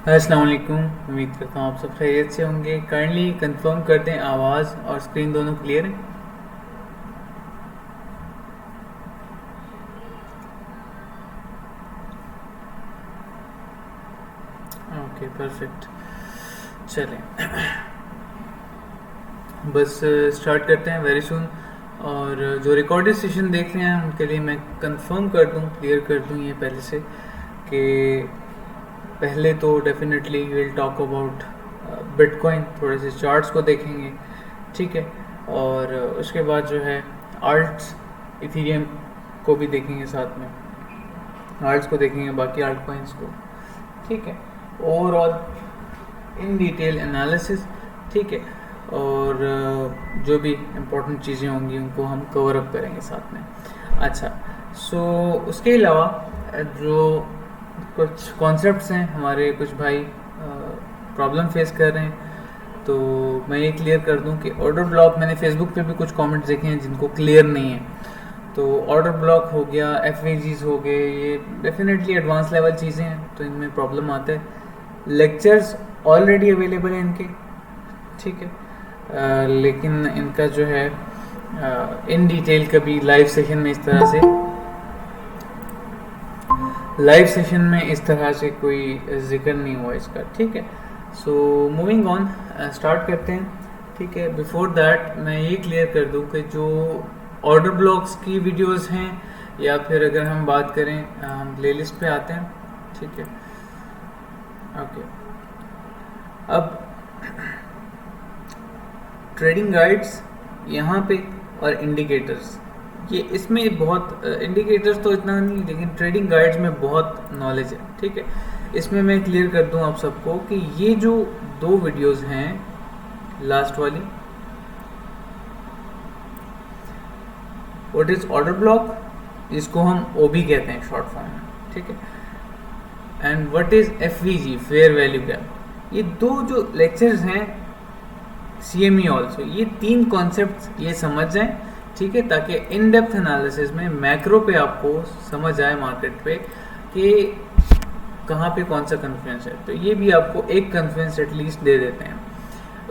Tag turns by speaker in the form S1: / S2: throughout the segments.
S1: अस्सलाम वालेकुम। उम्मीद करता हूँ आप सब खैरियत से होंगे। काइंडली कंफर्म कर दें आवाज़ और स्क्रीन दोनों क्लियर है। Okay perfect. चलें बस स्टार्ट करते हैं वेरी सुन। और जो रिकॉर्डेड सेशन देख रहे हैं उनके लिए मैं कंफर्म कर दूं, क्लियर कर दूं ये पहले से कि पहले तो definitely will talk about bitcoin, थोड़े से चार्ट्स को देखेंगे, ठीक है। और उसके बाद जो है आल्ट्स, इथीरियम को भी देखेंगे, साथ में आल्ट्स को देखेंगे, बाकी आल्ट कॉइन्स को, ठीक है। ओवरऑल इन डिटेल एनालिसिस, ठीक है। और जो भी इम्पोर्टेंट चीज़ें होंगी उनको हम कवर अप करेंगे साथ में। अच्छा, सो उसके अलावा जो कुछ कॉन्सेप्ट्स हैं, हमारे कुछ भाई प्रॉब्लम फेस कर रहे हैं, तो मैं ये क्लियर कर दूं कि ऑर्डर ब्लॉक, मैंने फेसबुक पे भी कुछ कमेंट्स देखे हैं जिनको क्लियर नहीं है। तो ऑर्डर ब्लॉक हो गया, एफ हो गए, ये डेफिनेटली एडवांस लेवल चीज़ें हैं, तो इनमें प्रॉब्लम आता है। लेक्चर्स ऑलरेडी अवेलेबल हैं इनके, ठीक है। लेकिन इनका जो है इन डिटेल कभी लाइव सेशन में इस तरह से कोई जिक्र नहीं हुआ इसका, ठीक है। सो मूविंग ऑन, स्टार्ट करते हैं, ठीक है। बिफोर दैट मैं ये क्लियर कर दूं कि जो ऑर्डर ब्लॉक्स की वीडियोस हैं, या फिर अगर हम बात करें, हम प्लेलिस्ट पे आते हैं, ठीक है। ओके, अब ट्रेडिंग गाइड्स यहाँ पे और इंडिकेटर्स, ये इसमें बहुत इंडिकेटर्स तो इतना नहीं, लेकिन ट्रेडिंग गाइड्स में बहुत नॉलेज है, ठीक है। इसमें मैं क्लियर कर दूं आप सबको कि ये जो दो वीडियोस हैं, लास्ट वाली, व्हाट इज ऑर्डर ब्लॉक, जिसको हम ओबी कहते हैं शॉर्ट फॉर्म में, ठीक है, and what is FVG, fair value gap, ये दो जो लेक्चर्स हैं, CME ऑल्सो, ये तीन कॉन्सेप्ट ये समझ जाएं, ठीक है, ताकि इन डेप्थ एनालिसिस में मैक्रो पे आपको समझ आए मार्केट पे कि कहाँ पे कौन सा कन्फ्लुएंस है। तो ये भी आपको एक कन्फ्लुएंस एटलीस्ट दे देते हैं।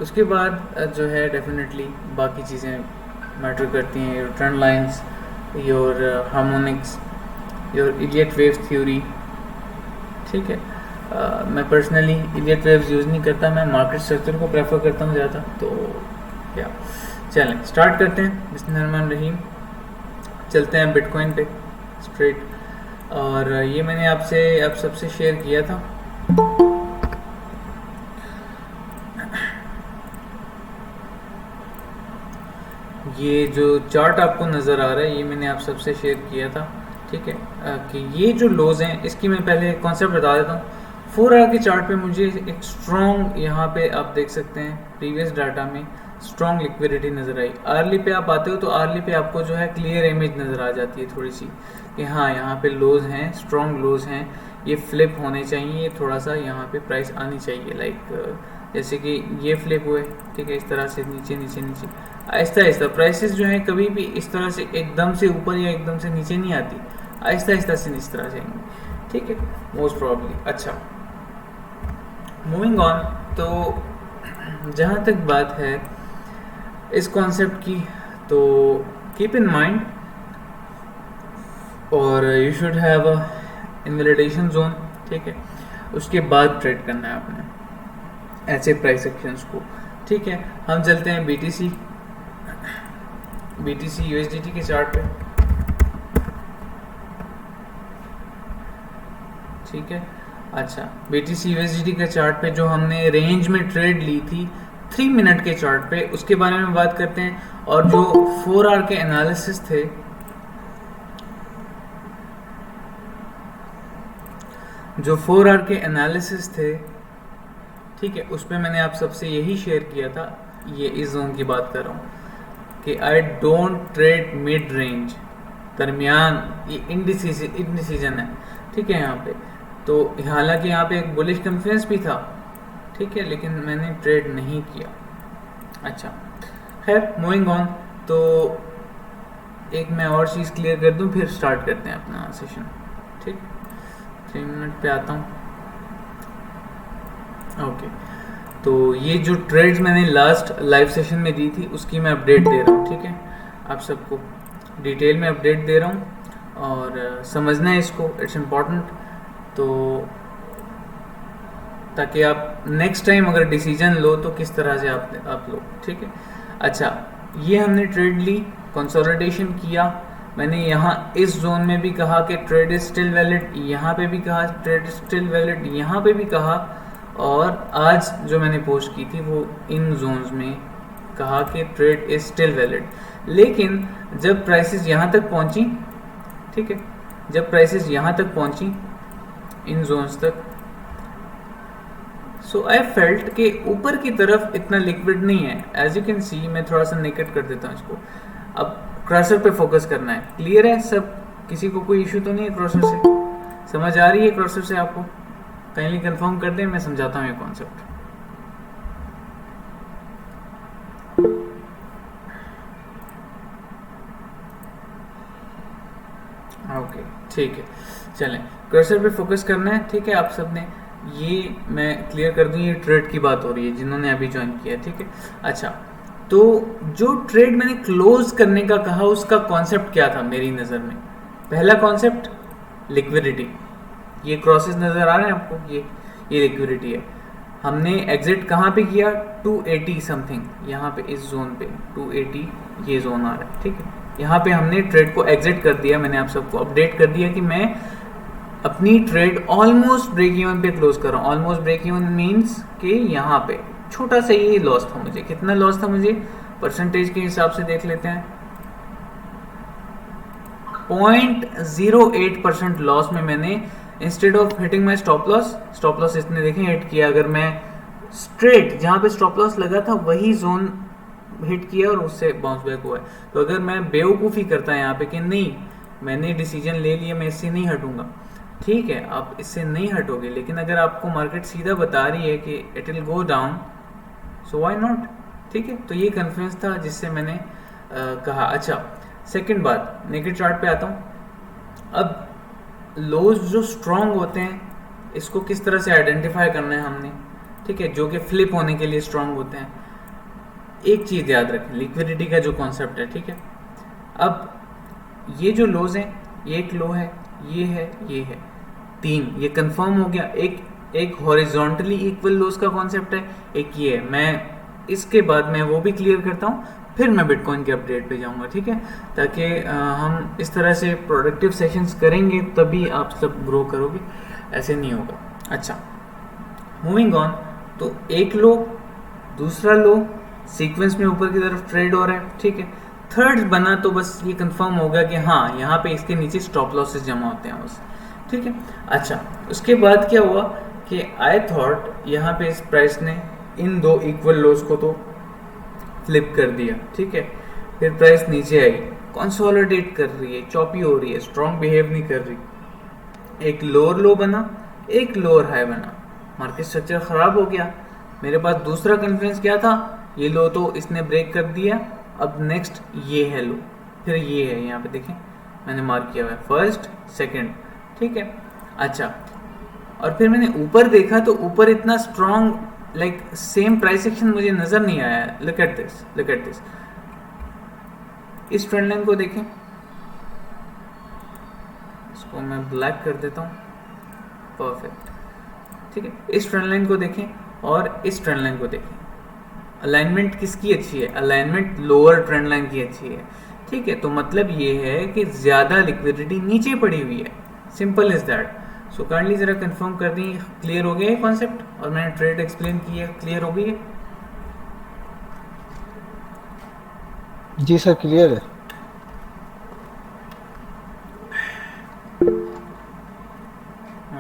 S1: उसके बाद जो है डेफिनेटली बाकी चीज़ें मैटर करती हैं, your trend lines, your harmonics, your Elliot wave theory, ठीक है। मैं पर्सनली इलियट वेव्स यूज़ नहीं करता, मैं मार्केट स्ट्रक्चर को प्रेफर करता हूँ ज़्यादा। तो क्या, चलें स्टार्ट करते हैं, बिस्मिल्लाहिर्रहमानिर्रहीम। चलते हैं बिटकॉइन पे स्ट्रेट। और ये मैंने आप सबसे शेयर किया था, ये जो चार्ट आपको नज़र आ रहा है, ये मैंने आप सबसे शेयर किया था, ठीक है। कि ये जो लोज हैं, इसकी मैं पहले कॉन्सेप्ट बता देता हूँ। 4 आवर के चार्ट पे मुझे एक स्ट्रॉन्ग, यहाँ पे आप देख सकते हैं प्रीवियस डाटा में स्ट्रॉन्ग लिक्विडिटी नज़र आई। आर्ली पे आप आते हो तो आर्ली पे आपको जो है क्लियर इमेज नज़र आ जाती है थोड़ी सी, कि हाँ यहाँ पे लोज हैं, स्ट्रॉन्ग लोज हैं, ये फ्लिप होने चाहिए, थोड़ा सा यहाँ पे प्राइस आनी चाहिए, लाइक जैसे कि ये फ्लिप हुए, ठीक है, इस तरह से नीचे नीचे नीचे, आहिस्ता आहिस्ता प्राइसेस जो हैं कभी भी इस तरह से एकदम से ऊपर या एकदम से नीचे नहीं आती, आहिस्ता आहिस्ता से इस तरह से आएंगी, ठीक है, मोस्ट प्रॉब्ली। अच्छा, मूविंग ऑन, तो जहाँ तक बात है इस कॉन्सेप्ट की, तो कीप इन माइंड, और you should have a invalidation zone, ठीक है। उसके बाद ट्रेड करना है आपने ऐसे प्राइस एक्शंस को, ठीक है। हम चलते हैं BTC USDT के चार्ट पे, ठीक है। अच्छा, BTC USDT के चार्ट पे जो हमने रेंज में ट्रेड ली थी 3 मिनट के चार्ट पे, उसके बारे में बात करते हैं। और जो 4 आवर के एनालिसिस थे, जो 4 आवर के एनालिसिस थे, ठीक है, उस पर मैंने आप सबसे यही शेयर किया था, ये इस जोन की बात कर रहा हूँ कि I don't trade mid range, दरमियान, ये इंडिसीजन है, ठीक है यहाँ पे। तो हालांकि यहाँ पे एक बुलिश कॉन्फिडेंस भी था, ठीक है, लेकिन मैंने ट्रेड नहीं किया। अच्छा, खैर मूविंग ऑन, तो एक मैं और चीज़ क्लियर कर दूं, फिर स्टार्ट करते हैं अपना सेशन, ठीक। 3 मिनट पे आता हूँ। ओके, तो ये जो ट्रेड्स मैंने लास्ट लाइव सेशन में दी थी उसकी मैं अपडेट दे रहा हूँ, ठीक है। आप सबको डिटेल में अपडेट दे रहा हूँ और समझना है इसको, इट्स इम्पॉर्टेंट। तो ताकि आप नेक्स्ट टाइम अगर डिसीजन लो तो किस तरह से आप लो, ठीक है। अच्छा, ये हमने ट्रेड ली, कंसोलिडेशन किया, मैंने यहाँ इस जोन में भी कहा कि ट्रेड इज स्टिल वैलिड, यहाँ पे भी कहा ट्रेड इज स्टिल वैलिड, यहाँ पे भी कहा, और आज जो मैंने पोस्ट की थी वो इन जोन्स में कहा कि ट्रेड इज स्टिल वैलिड। लेकिन जब प्राइसेस यहाँ तक पहुँची, ठीक है, जब प्राइसेस यहाँ तक पहुँची इन जोन्स तक, सो आई फेल्ट कि ऊपर की तरफ इतना लिक्विड नहीं है। एज यू कैन सी, मैं थोड़ा सा नेकेट कर देता हूँ इसको। अब क्रॉसर पे फोकस करना है, क्लियर है सब? किसी को कोई इशू तो नहीं है क्रॉसर से? समझ आ रही है क्रॉसर से आपको? काइंडली कंफर्म कर दें, मैं समझाता हूँ ये कॉन्सेप्ट। ओके, ठीक है, चलें, कर्सर पे फोकस करना है, ठीक है। आप सब ने ये मैं क्लियर कर दूं, ये ट्रेड की बात हो रही है जिन्होंने अभी ज्वाइन किया, ठीक है। अच्छा, तो जो ट्रेड मैंने क्लोज करने का कहा उसका कॉन्सेप्ट क्या था मेरी नज़र में? पहला कॉन्सेप्ट लिक्विडिटी। ये क्रॉसेस नज़र आ रहे हैं आपको, ये लिक्विडिटी है। हमने एग्जिट कहाँ पे किया? 280 समथिंग, यहाँ पे इस जोन पे 280 ये जोन आ रहा है, ठीक है। यहाँ पे हमने ट्रेड को एग्जिट कर दिया, मैंने आप सबको अपडेट कर दिया कि मैं अपनी ट्रेड ऑलमोस्ट ब्रेक इवन पे क्लोज कर रहा हूँ। ऑलमोस्ट ब्रेक इवन मीन्स कि यहाँ पे छोटा सा ही लॉस था मुझे। कितना लॉस था मुझे? परसेंटेज के हिसाब से देख लेते हैं, 0.08% लॉस में मैंने instead of hitting my stop loss इसने देखें हिट किया। अगर मैं स्ट्रेट जहाँ पे स्टॉप लॉस लगा था वही जोन हिट किया और उससे बाउंस बैक हुआ है। तो अगर मैं बेवकूफ़ी करता यहाँ पे कि नहीं मैंने डिसीजन ले लिया, मैं इससे नहीं हटूंगा, ठीक है, आप इससे नहीं हटोगे, लेकिन अगर आपको मार्केट सीधा बता रही है कि it will go down, so why not, ठीक है। तो ये कॉन्फिडेंस था जिससे मैंने कहा। अच्छा, सेकंड बात, नेकेड चार्ट पे आता हूँ। अब लोज जो स्ट्रॉन्ग होते हैं इसको किस तरह से आइडेंटिफाई करना है हमने, ठीक है, जो कि फ्लिप होने के लिए स्ट्रॉन्ग होते हैं। एक चीज़ याद रखें, लिक्विडिटी का जो कॉन्सेप्ट है, ठीक है। अब ये जो लोज हैं, ये एक लो है, ये है, ये है, तीन, ये कंफर्म हो गया। एक हॉरिजॉन्टली इक्वल लोज का कॉन्सेप्ट है, एक ये है। मैं इसके बाद मैं वो भी क्लियर करता हूँ, फिर मैं बिटकॉइन के अपडेट पे जाऊँगा, ठीक है, ताकि हम इस तरह से प्रोडक्टिव सेशंस करेंगे तभी आप सब ग्रो करोगे, ऐसे नहीं होगा। अच्छा, मूविंग ऑन, तो एक लो, दूसरा लो, सीक्वेंस में ऊपर की तरफ ट्रेड हो रहा है, ठीक है। थर्ड बना तो बस ये कंफर्म होगा कि हाँ यहाँ पे इसके नीचे स्टॉप लॉसेस जमा होते हैं बस, ठीक है। अच्छा, उसके बाद क्या हुआ कि आई थॉट यहाँ पे इस प्राइस ने इन दो इक्वल लोज को तो फ्लिप कर दिया, ठीक है। फिर प्राइस नीचे आई, कंसोलिडेट कर रही है, चॉपी हो रही है, स्ट्रॉन्ग बिहेव नहीं कर रही। एक लोअर लो बना, एक लोअर हाई बना, मार्केट स्ट्रक्चर ख़राब हो गया। मेरे पास दूसरा कॉन्फिडेंस क्या था? ये लो तो इसने ब्रेक कर दिया, अब नेक्स्ट ये है लो, फिर ये है, यहाँ पे देखें मैंने मार्क किया हुआ है, फर्स्ट सेकंड, ठीक है। अच्छा, और फिर मैंने ऊपर देखा तो ऊपर इतना strong like same price action मुझे नज़र नहीं आया। Look at this, look at this, इस ट्रेंड लाइन को देखें, इसको मैं ब्लैक कर देता हूँ, परफेक्ट, ठीक है। इस ट्रेंड लाइन को देखें और इस ट्रेंड लाइन को देखें, अलाइनमेंट किसकी अच्छी है? अलाइनमेंट लोअर ट्रेंड लाइन की अच्छी है, ठीक है। तो मतलब ये है कि ज़्यादा लिक्विडिटी नीचे पड़ी हुई है, simple is that. So kindly ज़रा कंफर्म कर दी, क्लियर हो गया ये कॉन्सेप्ट, और मैंने ट्रेड एक्सप्लेन की है, क्लियर हो गई है?
S2: जी सर, क्लियर है।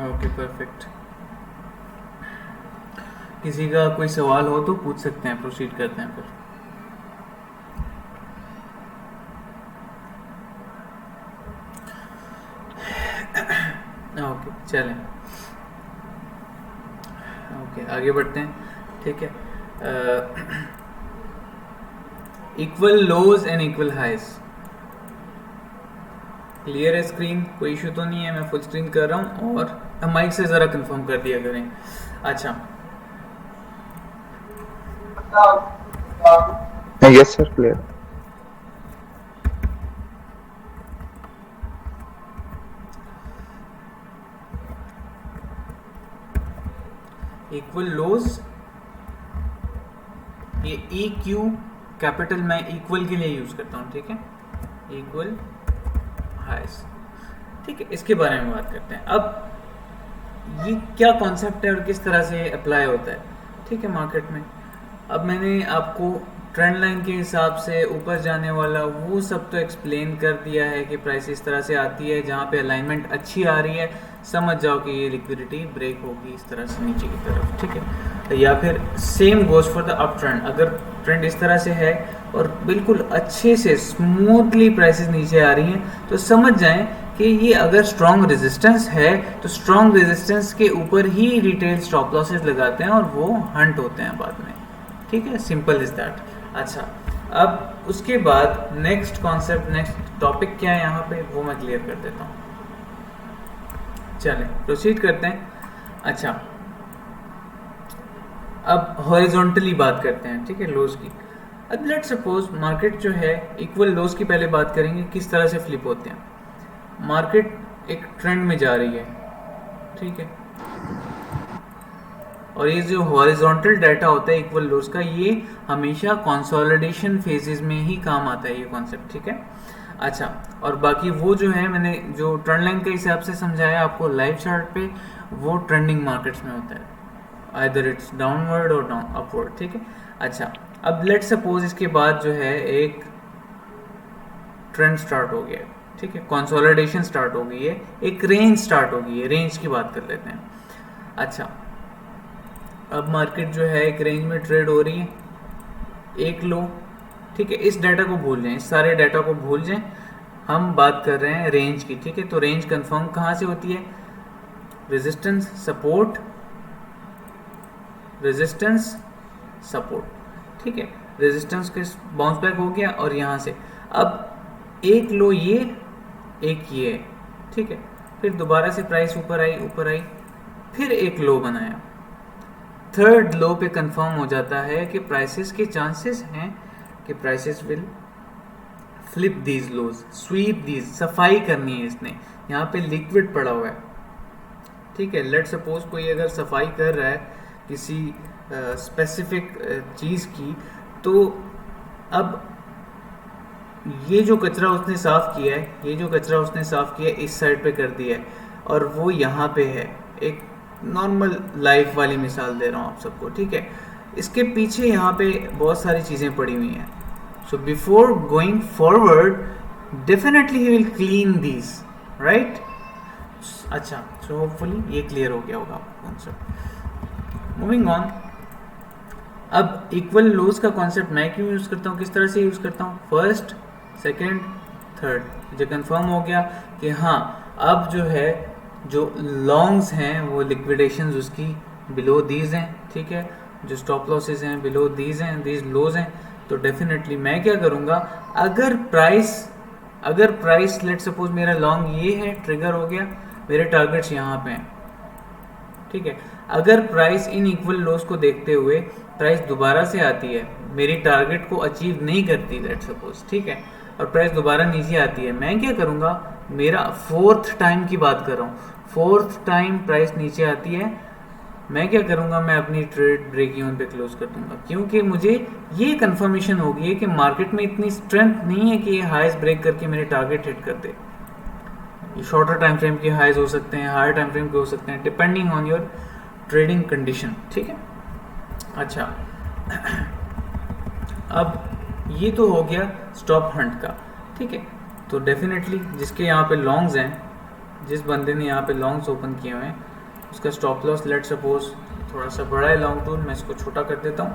S1: Okay, perfect. किसी का कोई सवाल हो तो पूछ सकते हैं, प्रोसीड करते हैं फिर। ओके, चलें, ओके आगे बढ़ते हैं, ठीक है। Equal lows and equal highs, clear है स्क्रीन? कोई इशू तो नहीं है? मैं फुल स्क्रीन कर रहा हूँ और माइक से ज़रा कंफर्म कर दिया करें। अच्छा,
S3: Yes, sir, clear.
S1: इक्वल लोज, ये ई क्यू कैपिटल मैं इक्वल के लिए यूज करता हूँ, ठीक है, इक्वल हाइस, ठीक है। इसके बारे में बात करते हैं अब, ये क्या कॉन्सेप्ट है और किस तरह से अप्लाई होता है, ठीक है, मार्केट में। अब मैंने आपको ट्रेंड लाइन के हिसाब से ऊपर जाने वाला वो सब तो एक्सप्लेन कर दिया है कि प्राइस इस तरह से आती है, जहाँ पे अलाइनमेंट अच्छी आ रही है समझ जाओ कि ये लिक्विडिटी ब्रेक होगी इस तरह से नीचे की तरफ, ठीक है। या फिर same goes for the up trend, अगर ट्रेंड इस तरह से है और बिल्कुल अच्छे से स्मूथली प्राइसेस नीचे आ रही हैं तो समझ जाएं कि ये अगर स्ट्रॉन्ग रेजिस्टेंस है तो स्ट्रॉन्ग रेजिस्टेंस के ऊपर ही रिटेल स्टॉप लॉसेस लगाते हैं और वो हंट होते हैं बाद में, ठीक है, सिंपल इज दैट। अच्छा, अब उसके बाद नेक्स्ट कॉन्सेप्ट, नेक्स्ट टॉपिक क्या है यहाँ पे वो मैं क्लियर कर देता हूँ। चलें प्रोसीड करते हैं। अच्छा, अब हॉरिजॉन्टली बात करते हैं, ठीक है, लोज की। अब लेट सपोज मार्केट जो है इक्वल लोज की पहले बात करेंगे किस तरह से फ्लिप होते हैं। मार्केट एक ट्रेंड में जा रही है, ठीक है, और ये जो हॉरिजॉन्टल डाटा होता है इक्वल लोज का, ये हमेशा कंसोलिडेशन फेजेस में ही काम आता है ये कॉन्सेप्ट, ठीक है। अच्छा, और बाकी वो जो है मैंने जो ट्रेंड लाइन के हिसाब से समझाया आपको लाइव चार्ट पे, वो ट्रेंडिंग मार्केट्स में होता है, आइदर इट्स डाउनवर्ड और डाउन अपवर्ड, ठीक है। अच्छा, अब लेट सपोज इसके बाद जो है एक ट्रेंड स्टार्ट हो गया, ठीक है, कंसोलिडेशन स्टार्ट हो गई है, एक रेंज स्टार्ट हो गई है, रेंज की बात कर लेते हैं। अच्छा, अब मार्केट जो है एक रेंज में ट्रेड हो रही है, एक लो, ठीक है, इस डाटा को भूल जाएं, इस सारे डाटा को भूल जाएं, हम बात कर रहे हैं रेंज की, ठीक है। तो रेंज कंफर्म कहाँ से होती है, रेजिस्टेंस सपोर्ट, रेजिस्टेंस सपोर्ट, ठीक है, रेजिस्टेंस के बाउंस बैक हो गया और यहाँ से अब एक लो ये, एक ये, ठीक है, फिर दोबारा से प्राइस ऊपर आई, फिर एक लो बनाया, थर्ड लो पे कंफर्म हो जाता है कि प्राइसेस के चांसेस हैं कि prices will flip these lows, sweep these, सफाई करनी है इसने, यहाँ पे लिक्विड पड़ा हुआ है, ठीक है। लेट सपोज कोई अगर सफाई कर रहा है किसी स्पेसिफिक चीज़ की, तो अब ये जो कचरा उसने साफ किया है, ये जो कचरा उसने साफ किया है इस साइड पे कर दिया है और वो यहाँ पे है, एक नॉर्मल लाइफ वाली मिसाल दे रहा हूँ आप सबको, ठीक है। इसके पीछे यहाँ पे बहुत सारी चीज़ें पड़ी हुई हैं, so before going forward definitely he will clean these, right. अच्छा, सो होपफुली ये क्लियर हो गया होगा आपको कॉन्सेप्ट। मूविंग ऑन, अब इक्वल लोज का कॉन्सेप्ट मैं क्यों यूज़ करता हूँ, किस तरह से यूज़ करता हूँ, फर्स्ट, सेकेंड, थर्ड, मुझे कंफर्म हो गया कि हाँ अब जो है जो लॉन्ग्स हैं वो लिक्विडेशंस उसकी बिलो दीज हैं, ठीक है, जो स्टॉप लॉसेस हैं बिलो दीज हैं, दीज लोज हैं, तो डेफिनेटली मैं क्या करूँगा, अगर प्राइस लेट सपोज मेरा लॉन्ग ये है, ट्रिगर हो गया, मेरे टारगेट्स यहाँ पे हैं, ठीक है, अगर प्राइस इन इक्वल लोज को देखते हुए प्राइस दोबारा से आती है, मेरी टारगेट को अचीव नहीं करती लेट सपोज, ठीक है, और प्राइस दोबारा नीचे आती है, मैं क्या करूँगा, मेरा फोर्थ टाइम की बात कर रहा हूँ, फोर्थ टाइम प्राइस नीचे आती है, मैं क्या करूँगा, मैं अपनी ट्रेड ब्रेक इवन पे क्लोज कर दूंगा, क्योंकि मुझे ये कंफर्मेशन हो गई है कि मार्केट में इतनी स्ट्रेंथ नहीं है कि ये हाइज ब्रेक करके मेरे टारगेट हिट कर दे। ये शॉर्टर टाइम फ्रेम के हाइज हो सकते हैं, हायर टाइम फ्रेम के हो सकते हैं, depending on your trading condition, ठीक है। अच्छा, अब ये तो हो गया स्टॉप हंट का, ठीक है, तो डेफिनेटली जिसके यहाँ पे लॉन्ग्स हैं, जिस बंदे ने यहाँ पे लॉन्ग्स ओपन किए हुए हैं, उसका स्टॉप लॉस लेट सपोज थोड़ा सा बड़ा है लॉन्ग टूल, मैं इसको छोटा कर देता हूँ,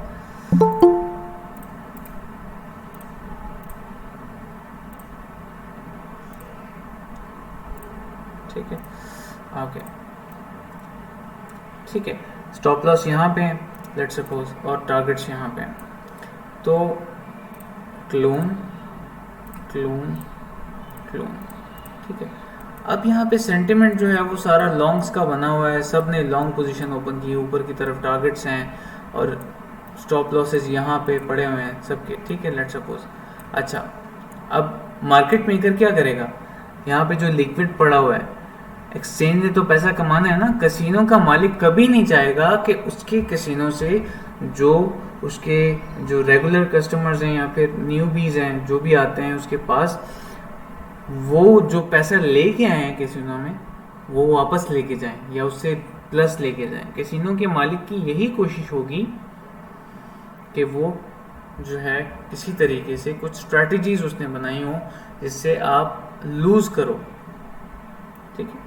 S1: ठीक है, ओके, ठीक है, स्टॉप लॉस यहाँ पे है लेट सपोज और टारगेट्स यहाँ पे हैं, तो क्लोन क्लोन क्लोन, ठीक है। अब यहाँ पे सेंटिमेंट जो है वो सारा लॉन्ग्स का बना हुआ है, सब ने लॉन्ग पोजीशन ओपन की, ऊपर की तरफ टारगेट्स हैं और स्टॉप लॉसेस यहाँ पे पड़े हुए हैं सबके, ठीक है, लेट्स सपोज। अच्छा, अब मार्केट मेकर क्या करेगा, यहाँ पे जो लिक्विड पड़ा हुआ है, एक्सचेंज ने तो पैसा कमाना है ना। कसिनो का मालिक कभी नहीं चाहेगा कि उसके कसिनो से जो उसके जो रेगुलर कस्टमर्स हैं या फिर न्यूबीज हैं जो भी आते हैं उसके पास, वो जो पैसा लेके आए हैं कैसीनो में वो वापस लेके जाएं या उससे प्लस लेके जाएं। कैसीनो के मालिक की यही कोशिश होगी कि वो जो है किसी तरीके से कुछ स्ट्रैटेजीज उसने बनाई हो जिससे आप लूज करो, ठीक है।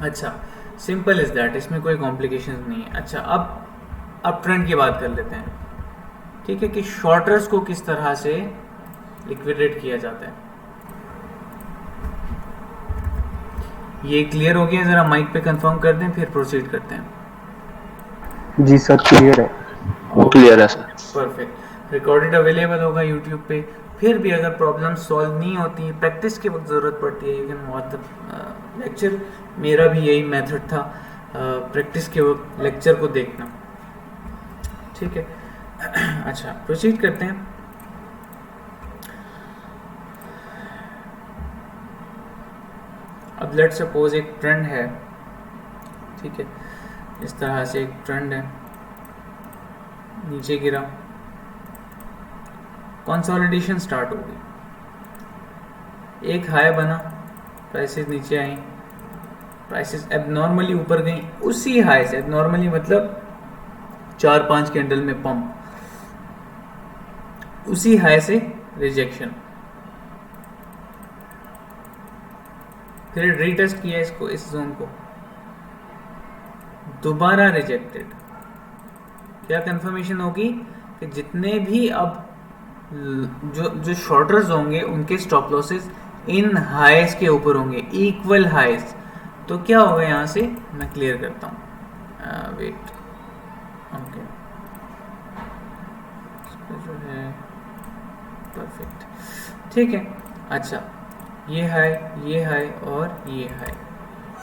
S1: अच्छा, सिंपल इज दैट, इसमें कोई कॉम्प्लिकेशन नहीं है। अच्छा, अब ट्रेंड की बात कर लेते हैं, ठीक है, कि शॉर्टर्स को किस तरह से लिक्विडेट किया जाता है। ये क्लियर हो गया? जरा माइक पे कंफर्म कर दें, फिर प्रोसीड करते हैं।
S3: जी सर क्लियर है। क्लियर है सर।
S1: परफेक्ट। रिकॉर्डेड अवेलेबल होगा यूट्यूब पे। फिर भी अगर प्रॉब्लम सॉल्व नहीं होती, प्रैक्टिस के वक्त ज़रूरत पड़ती है, you can watch the lecture. मेरा भी यही मेथड था, प्रैक्टिस के वक्त लेक्चर को देखना, ठीक है। अच्छा, प्रोसीड करते हैं। अब लेट सपोज एक ट्रेंड है, ठीक है, इस तरह से एक ट्रेंड है, नीचे गिरा, कंसोलिडेशन स्टार्ट हो गई, एक हाई बना, प्राइसेस नीचे आई, प्राइसेस एबनॉर्मली ऊपर गई, उसी हाई से, एबनॉर्मली मतलब 4-5 कैंडल में पंप, उसी हाई से रिजेक्शन, फिर रीटेस्ट किया इसको, इस जोन को, दोबारा रिजेक्टेड। क्या कंफर्मेशन होगी कि जितने भी अब जो शॉर्टर्स होंगे उनके स्टॉप लॉसेस इन हाइस के ऊपर होंगे, इक्वल हाइस। तो क्या होगा, यहाँ से मैं क्लियर करता हूँ, वेट, ओके, जो है परफेक्ट, ठीक है। अच्छा, ये हाई और ये हाई,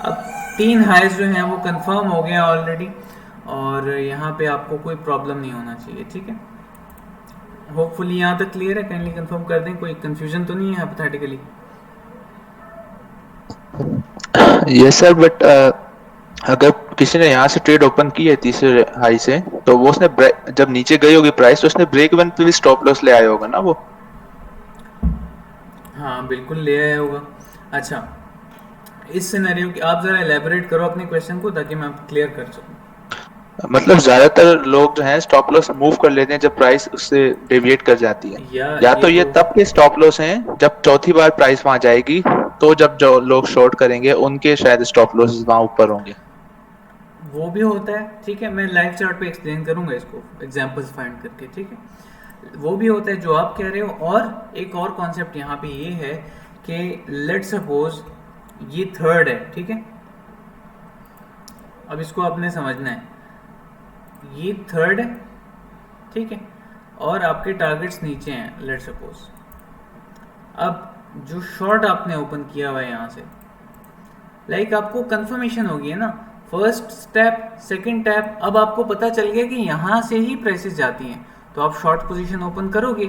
S1: अब 3 हाइज जो हैं वो कंफर्म हो गया ऑलरेडी, और यहाँ पे आपको कोई प्रॉब्लम नहीं होना चाहिए, ठीक है। होपफुली यहाँ तक क्लियर है, काइंडली कंफर्म कर दें, कोई कंफ्यूजन तो नहीं है हाइपोथेटिकली?
S3: यस सर, बट अगर किसी ने यहाँ से ट्रेड ओपन की है तीसरे हाई से, तो वो उसने जब नीचे गई होगी प्राइस, तो उसने ब्रेक इवन पे भी स्टॉप लॉस ले आया होगा ना वो?
S1: हाँ बिल्कुल ले आया होगा। अच्छा, इस सिनेरियो की आप जरा एलैबोरेट करो अपने क्वेश्चन को, ताकि मैं क्लियर कर सकूं।
S3: मतलब ज्यादातर लोग जो हैं स्टॉप लॉस मूव कर लेते हैं जब प्राइस उससे डेविएट कर जाती है, या तो ये तब के स्टॉप लॉस हैं जब चौथी बार प्राइस वहां जाएगी, तो जब जो लोग शॉर्ट करेंगे उनके शायद स्टॉप लॉसेस वहां ऊपर होंगे।
S1: वो भी होता है, ठीक है, मैं लाइव चार्ट पे एक्सप्लेन करूंगा इसको एग्जांपल्स फाइंड करके, ठीक है। वो भी होता है जो आप कह रहे हो। और एक और कॉन्सेप्ट यहाँ पे ये है कि लेट सपोज ये थर्ड है, ठीक है, अब इसको आपने समझना है, ये थर्ड है, ठीक है, और आपके टारगेट्स नीचे हैं लेट सपोज। अब जो शॉर्ट आपने ओपन किया हुआ है यहाँ से, लाइक आपको कंफर्मेशन होगी है ना, फर्स्ट स्टेप, सेकंड स्टेप, अब आपको पता चल गया कि यहाँ से ही प्राइसेस जाती हैं, तो आप शॉर्ट पोजीशन ओपन करोगे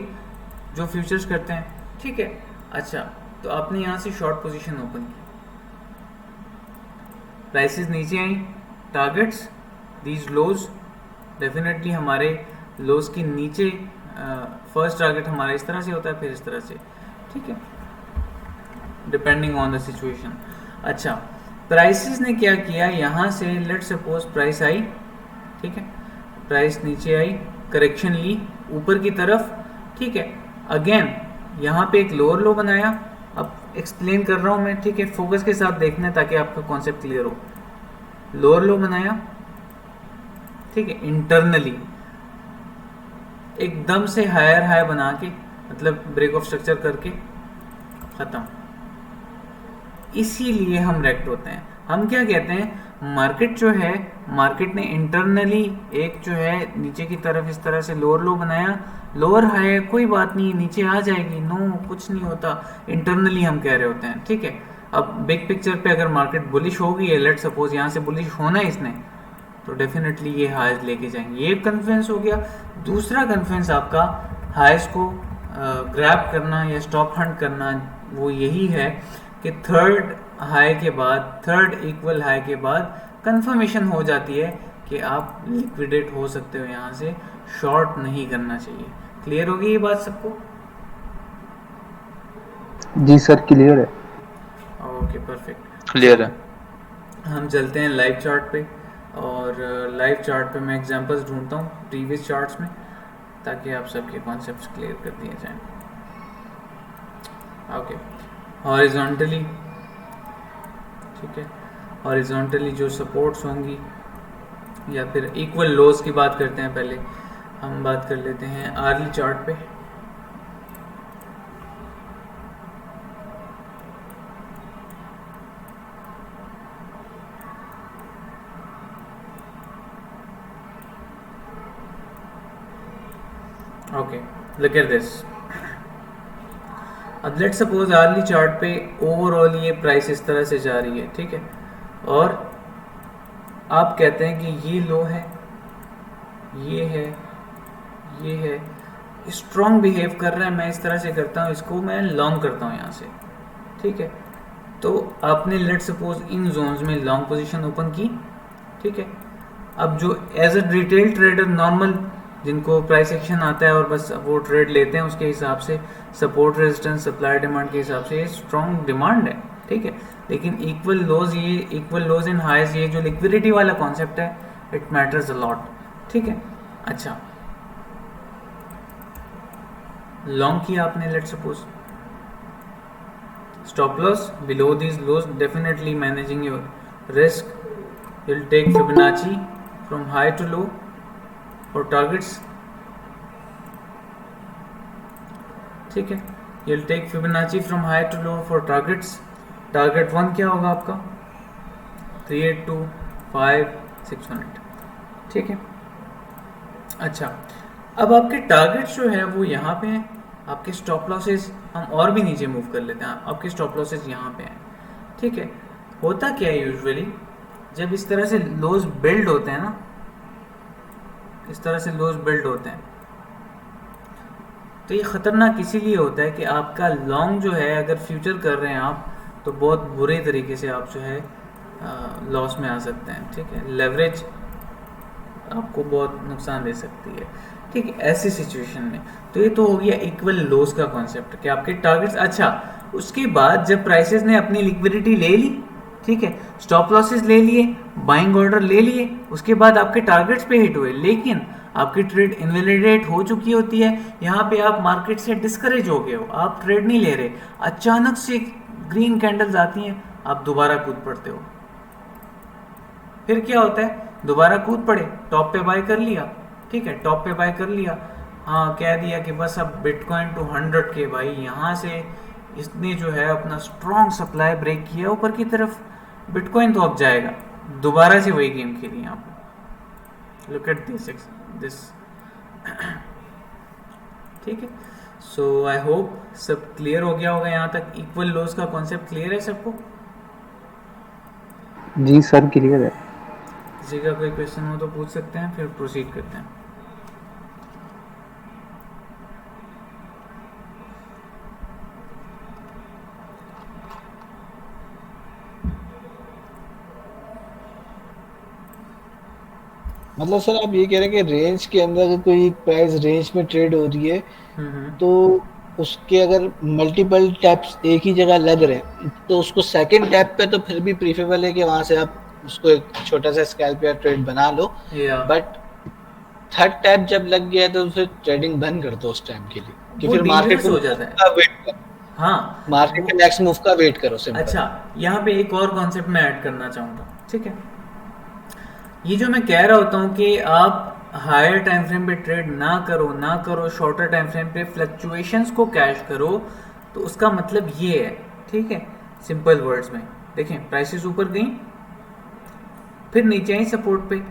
S1: जो फ्यूचर्स करते हैं, ठीक है। अच्छा, तो आपने यहाँ से शॉर्ट पोजीशन ओपन की, प्राइसेस नीचे आई, टारगेट्स दीज लोज, डेफिनेटली हमारे लोज के नीचे फर्स्ट टारगेट हमारा इस तरह से होता है, फिर इस तरह से, ठीक है, डिपेंडिंग ऑन द सिचुएशन। अच्छा, प्राइसेस ने क्या किया, यहाँ से लेट सपोज प्राइस आई, ठीक है, प्राइस नीचे आई, करेक्शन ली ऊपर की तरफ, ठीक है, अगेन यहाँ पे एक लोअर लो बनाया। अब एक्सप्लेन कर रहा हूँ मैं, ठीक है, फोकस के साथ देखना है ताकि आपका कॉन्सेप्ट क्लियर हो। लोअर लो बनाया, ठीक है, इंटरनली एकदम से हायर हाई बना के, मतलब ब्रेक ऑफ स्ट्रक्चर करके खत्म। इसीलिए हम रेक्ट होते हैं। हम क्या कहते हैं, मार्केट जो है, मार्केट ने इंटरनली एक जो है नीचे की तरफ इस तरह से लोअर लो बनाया, लोअर हाई है, कोई बात नहीं, नीचे आ जाएगी, नो कुछ नहीं होता, इंटरनली हम कह रहे होते हैं, ठीक है। अब बिग पिक्चर पे अगर मार्केट बुलिश हो गई है, लेट सपोज यहाँ से बुलिश होना है इसने, तो डेफिनेटली ये हाइज लेके जाएंगे। ये कन्फ्लुएंस हो गया। दूसरा कन्फ्लुएंस आपका हाइज को ग्रैब करना या स्टॉप हंट करना वो यही है कि थर्ड हाई के बाद, थर्ड इक्वल हाई के बाद कंफर्मेशन हो जाती है कि आप लिक्विडेट हो सकते हो, यहाँ से शॉर्ट नहीं करना चाहिए। क्लियर होगी ये बात सबको?
S2: जी सर क्लियर है।
S1: ओके परफेक्ट,
S3: क्लियर है।
S1: हम चलते हैं लाइव चार्ट पे, और लाइव चार्ट पे मैं एग्जांपल्स ढूंढता हूँ प्रीवियस चार्ट्स में, ताकि आप सबके कॉन्सेप्ट्स क्लियर कर दिए जाएं। ओके, हॉरिजॉन्टली, ठीक है, हॉरिजॉन्टली जो सपोर्ट्स होंगी या फिर इक्वल लोज की बात करते हैं। पहले हम बात कर लेते हैं आर्ली चार्ट पे। Okay, look at this. अब लेट्स सपोज आर्ली चार्ट पे ओवरऑल ये प्राइस इस तरह से जा रही है, ठीक है, और आप कहते हैं कि ये लो है, ये है, ये है, स्ट्रॉन्ग बिहेव कर रहा है, मैं इस तरह से करता हूँ, इसको मैं लॉन्ग करता हूँ यहाँ से, ठीक है। तो आपने लेट सपोज इन जोन्स में लॉन्ग पोजीशन ओपन की, ठीक है। अब जो as a retail trader normal जिनको प्राइस एक्शन आता है और बस वो ट्रेड लेते हैं, उसके हिसाब से सपोर्ट रेजिस्टेंस सप्लाई डिमांड के हिसाब से ये स्ट्रॉन्ग डिमांड है, ठीक है। लेकिन इक्वल लोज, ये इक्वल लोज इन हाइज, ये जो लिक्विडिटी वाला कॉन्सेप्ट है, इट मैटर्स अ लॉट, ठीक है। अच्छा, लॉन्ग किया आपने, let suppose stop loss below these lows, definitely managing your risk, you'll take Fibonacci from high to low for targets, ठीक है। you'll take Fibonacci from high to low for targets। Target 1 क्या होगा आपका? 3825,600, ठीक है। अच्छा, अब आपके टारगेट्स जो है वो यहाँ पे हैं, आपके स्टॉप लॉसेस हम और भी नीचे मूव कर लेते हैं, आपके स्टॉप लॉसेस यहाँ पे हैं, ठीक है। होता क्या है यूजुअली, जब इस तरह से लोज बिल्ड होते हैं ना, इस तरह से लोज बिल्ड होते हैं, तो ये खतरनाक इसीलिए होता है कि आपका लॉन्ग जो है, अगर फ्यूचर कर रहे हैं आप, तो बहुत बुरे तरीके से आप जो है लॉस में आ सकते हैं, ठीक है। लेवरेज आपको बहुत नुकसान दे सकती है, ठीक है, ऐसी सिचुएशन में। तो ये तो हो गया इक्वल लोस का कॉन्सेप्ट कि आपके टारगेट्स। अच्छा, उसके बाद जब प्राइसेस ने अपनी लिक्विडिटी ले ली, ठीक है, स्टॉप लॉसेस ले लिए, बाइंग ऑर्डर ले लिए, उसके बाद आपके टारगेट्स पे हिट हुए, लेकिन आपकी ट्रेड इनवैलिडेट हो चुकी होती है, यहाँ पे आप मार्केट से डिस्करेज हो गए हो, आप ट्रेड नहीं ले रहे, अचानक से ग्रीन कैंडल्स आती हैं, आप दोबारा कूद पड़ते हो। फिर क्या होता है, दोबारा कूद पड़े, टॉप पे बाय कर लिया, ठीक है, टॉप पे बाय कर लिया, हाँ, कह दिया कि बस अब बिटकॉइन टू 100 के, भाई यहाँ से इसने जो है अपना स्ट्रॉन्ग सप्लाई ब्रेक किया ऊपर की तरफ, बिटकॉइन तो अब जाएगा, दोबारा से वही गेम खेली आपने। लुक एट दिस, ठीक है। सो आई होप सब क्लियर हो गया होगा यहाँ तक। इक्वल लॉस का कॉन्सेप्ट क्लियर है सबको?
S2: जी सर क्लियर है।
S1: किसी का कोई क्वेश्चन हो तो पूछ सकते हैं, फिर प्रोसीड करते हैं।
S2: मतलब सर आप ये कह रहे हैं कि रेंज के अंदर अगर कोई प्राइस रेंज में ट्रेड हो रही है तो उसके अगर मल्टीपल टैप्स एक ही जगह लग रहे हैं तो उसको सेकंड टैप पे तो फिर भी प्रीफरेबल है कि वहां से आप उसको एक छोटा सा स्कैल्प या ट्रेड बना लो, बट थर्ड टैप जब लग गया तो फिर ट्रेडिंग बंद कर दो उस टाइम के लिए, कि फिर मार्केट
S1: हो जाता है।
S2: वेट करो,
S1: हाँ,
S2: मार्केट के नेक्स्ट मूव का वेट करो सिंपल।
S1: अच्छा, यहाँ पे एक और कॉन्सेप्ट मैं ऐड करना चाहूँगा, ठीक है। ये जो मैं कह रहा होता हूँ कि आप हायर टाइम फ्रेम पे ट्रेड ना करो, शॉर्टर टाइम फ्रेम पे फ्लक्चुएशंस को कैश करो, तो उसका मतलब ये है, ठीक है, सिंपल वर्ड्स में देखें, प्राइसेस ऊपर गई, फिर नीचे आई सपोर्ट पे,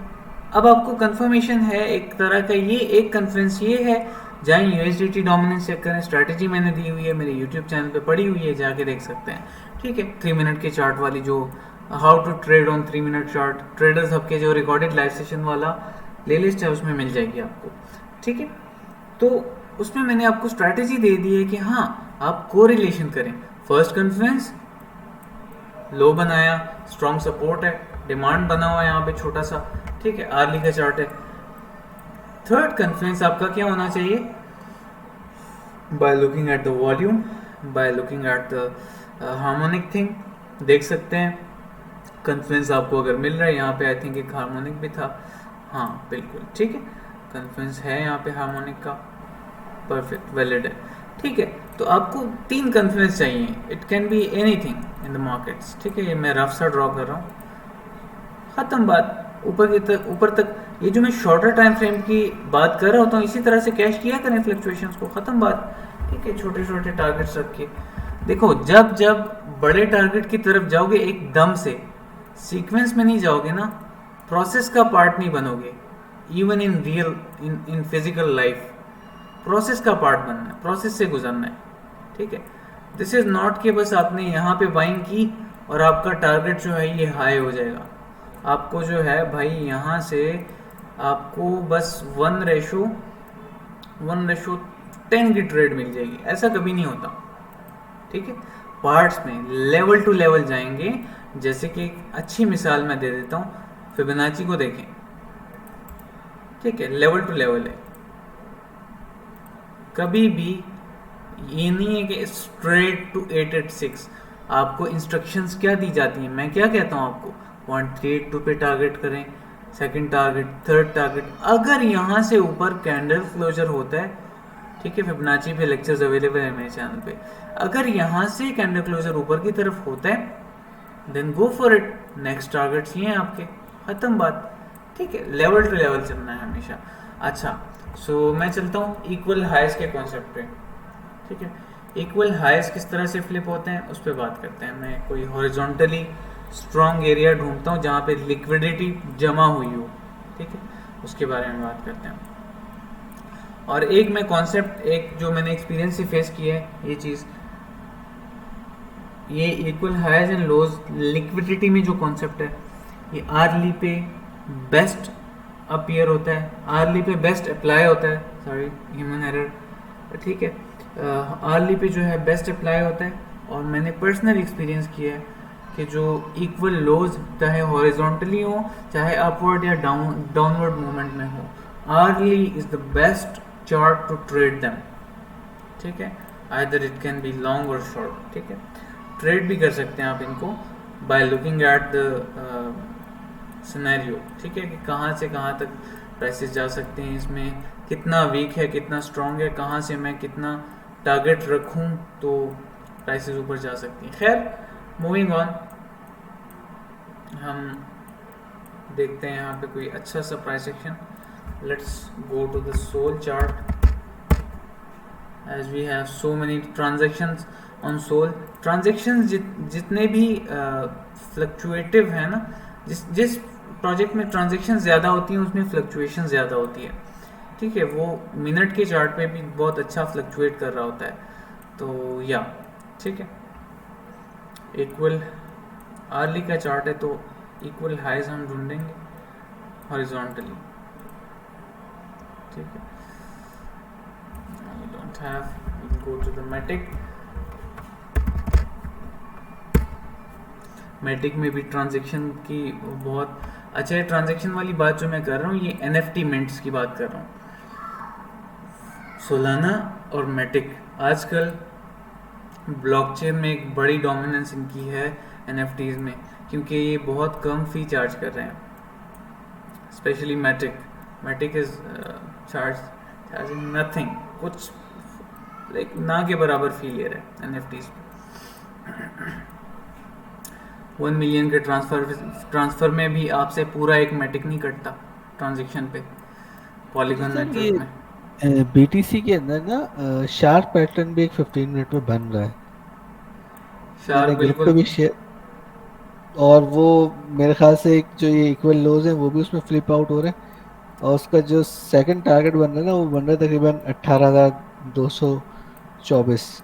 S1: अब आपको कंफर्मेशन है एक तरह का, ये एक कॉन्फ्रेंस ये है, जाएं यूएसडीटी डोमिनेंस चेक करें, स्ट्रैटेजी मैंने दी हुई है मेरे यूट्यूब चैनल पे पड़ी हुई है, जाके देख सकते हैं, ठीक है। 3 मिनट के चार्ट वाली जो how to trade on 3 minute chart, traders hub के जो रिकॉर्डेड लाइव सेशन वाला प्लेलिस्ट है उसमें मिल जाएगी आपको, ठीक है। तो उसमें मैंने आपको स्ट्रैटेजी दे दी है कि हाँ आप कोरिलेशन करें। फर्स्ट कॉन्फ्रेंस लो बनाया, स्ट्रॉन्ग सपोर्ट है, डिमांड बना हुआ है यहाँ पे छोटा सा, ठीक है, आर्ली का चार्ट है। थर्ड कॉन्फ्रेंस आपका क्या होना चाहिए, by looking at the volume, bye looking at the harmonic thing, देख सकते हैं कॉन्फ्रेंस आपको अगर मिल रहा है। यहाँ पे आई थिंक एक हार्मोनिक भी था, हाँ बिल्कुल ठीक है, कॉन्फ्रेंस है यहाँ पे हार्मोनिक का, परफेक्ट वैलिड है, ठीक है। तो आपको 3 कॉन्फ्रेंस चाहिए, it can be anything in the markets, ठीक है। ये मैं रफ सा ड्रॉ कर रहा हूँ, खत्म बात। ऊपर तक ये जो मैं शॉर्टर टाइम फ्रेम की बात कर रहा होता हूँ, इसी तरह से कैश किया करें फ्लक्चुएशंस को, खत्म बात, ठीक है। छोटे छोटे टारगेट्स रख के देखो, जब जब बड़े टारगेट की तरफ जाओगे एकदम से, सीक्वेंस में नहीं जाओगे ना, प्रोसेस का पार्ट नहीं बनोगे। Even in real in physical life process का पार्ट बनना है, प्रोसेस से गुजरना है, ठीक है। दिस इज नॉट कि बस आपने यहाँ पे बाइंग की और आपका टारगेट जो है ये हाई हो जाएगा। आपको जो है भाई यहाँ से आपको बस 1:10 की ट्रेड मिल जाएगी, ऐसा कभी नहीं होता, ठीक है। पार्ट्स में लेवल टू लेवल जाएंगे। जैसे कि एक अच्छी मिसाल मैं दे देता हूँ, फिबोनाची को देखें, ठीक है, लेवल टू लेवल है। कभी भी ये नहीं है कि स्ट्रेट टू 886, आपको इंस्ट्रक्शंस क्या दी जाती हैं, मैं क्या कहता हूँ आपको, 0.32 पे टारगेट करें, सेकंड टारगेट, थर्ड टारगेट। अगर यहाँ से ऊपर कैंडल क्लोजर होता है, ठीक है, फिबोनाची पे लेक्चर्स अवेलेबल है मेरे चैनल पे, अगर यहाँ से कैंडल क्लोजर ऊपर की तरफ होता है then go for it, next targets ये हैं आपके, खत्म बात, ठीक है। लेवल टू लेवल चलना है हमेशा। अच्छा, सो मैं चलता हूँ इक्वल हाइज के कॉन्सेप्ट पे, ठीक है। इक्वल हाइज किस तरह से फ्लिप होते हैं उस पर बात करते हैं। मैं कोई हॉरिजॉन्टली स्ट्रॉन्ग एरिया ढूंढता हूँ जहाँ पे लिक्विडिटी जमा हुई हो, ठीक है, उसके बारे में बात करते हैं। और एक मैं कॉन्सेप्ट, एक जो मैंने एक्सपीरियंस से फेस किया है ये चीज़, ये equal highs and lows liquidity में जो कॉन्सेप्ट है, ये आर्ली पे बेस्ट अपीयर होता है, आर्ली पे बेस्ट अप्लाई होता है, सॉरी ह्यूमन एरर, ठीक है। आर्ली पे जो है बेस्ट अप्लाई होता है। और मैंने पर्सनल एक्सपीरियंस किया है कि जो इक्वल लोज चाहे हॉरिजॉन्टली हो चाहे अपवर्ड या डाउनवर्ड मूवमेंट में हो, hourly is the best chart to trade them, ठीक है। Either it can be long or short, ठीक है। ट्रेड भी कर सकते हैं आप इनको by looking at the scenario, ठीक है, कि कहाँ से कहाँ तक प्राइसेस जा सकते हैं, इसमें कितना वीक है कितना स्ट्रॉन्ग है, कहाँ से मैं कितना टारगेट रखूँ तो प्राइसेस ऊपर जा सकती हैं। खैर मूविंग ऑन, हम देखते हैं यहाँ पे कोई अच्छा सा price action. Let's go to the SOL chart as we have so many transactions on SOL. Transactions जितने भी फ्लक्चुएटिव है ना, जिस प्रोजेक्ट में ट्रांजेक्शन ज़्यादा होती हैं उसमें फ्लक्चुएशन ज़्यादा होती है, ठीक है। वो मिनट के चार्ट पे भी बहुत अच्छा फ्लक्चुएट कर रहा होता है, तो या ठीक है। इक्वल आर्ली का चार्ट है तो इक्वल हाइज हम ढूंढेंगे हॉरिजॉन्टली, ठीक है। I don't have, we'll go to the Matic. मैटिक में भी ट्रांजेक्शन की बहुत अच्छा है। ट्रांजेक्शन वाली बात जो मैं कर रहा हूँ ये NFT मिंट्स की बात कर रहा हूँ। सोलाना और मैटिक आजकल ब्लॉकचेन में एक बड़ी डोमिनेंस इनकी है NFTs में, क्योंकि ये बहुत कम फी चार्ज कर रहे हैं, specially Matic is charging nothing, कुछ लाइक ना के बराबर फी ले रहे हैं NFTs पे। 1 मिलियन के ट्रांसफर में भी आपसे पूरा एक मैटिक नहीं कटता ट्रांजेक्शन पे पॉलीगॉन नेटवर्क में।
S2: BTC के अंदर ना शार्प पैटर्न भी एक 15 मिनट में बन रहा है,
S1: शार्प बिल्कुल
S2: पे भी शेयर, और वो मेरे ख्याल से एक जो ये इक्वल लोज है वो भी उसमें फ्लिप आउट हो रहे हैं, और उसका जो सेकंड टारगेट बन रहा है ना वो बन रहा है तकरीबन 18,224।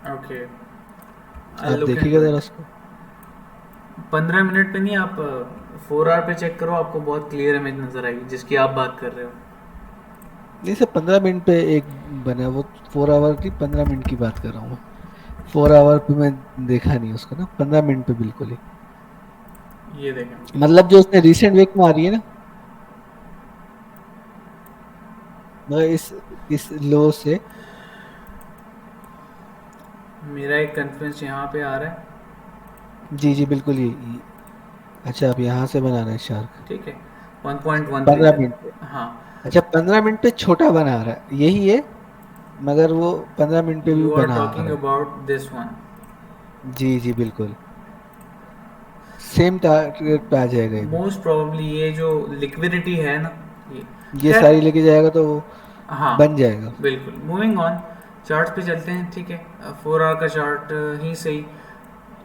S1: ओके,
S2: आप देखिएगा जरा उसको।
S1: 15 मिनट पे नहीं, आप 4 आवर पे चेक करो, आपको बहुत क्लियर इमेज नजर आएगी जिसकी आप बात कर रहे हो।
S2: नहीं सर, 15 मिनट पे एक बना, वो 4 आवर की 15 मिनट की बात कर रहा हूँ मैं। 4 आवर पे मैं देखा नहीं उसको ना, 15 मिनट पे बिल्कुल ही।
S1: ये देखें,
S2: मतलब जो उसने रिसेंट वीक में आ रही है ना, मतलब इस लो से।
S1: मेरा एक कन्फ्रेंस यहाँ पे आ रहा है,
S2: जी जी बिल्कुल ही। अच्छा, आप यहाँ से बनाना है शार्क।
S1: ठीक है, 1.13
S2: पंद्रह मिनट पे।
S1: तक। हाँ,
S2: अच्छा, 15 मिनट पे छोटा बना रहा है, यही है। मगर वो 15 मिनट पे भी
S1: यू आर
S2: बना
S1: टॉकिंग
S2: रहा है।
S1: About this one.
S2: जी जी बिल्कुल, सेम टारगेट पे आ जाएगा ये भी।
S1: मोस्ट प्रोबेबली ये जो लिक्विडिटी है ना, ये,
S2: ये
S1: खैर,
S2: सारी लेके जाएगा तो वो
S1: हाँ,
S2: बन जाएगा।
S1: बिल्कुल। मूविंग ऑन, चार्ट्स पे चलते हैं, ठीक है। 4 आवर का चार्ट ही सही।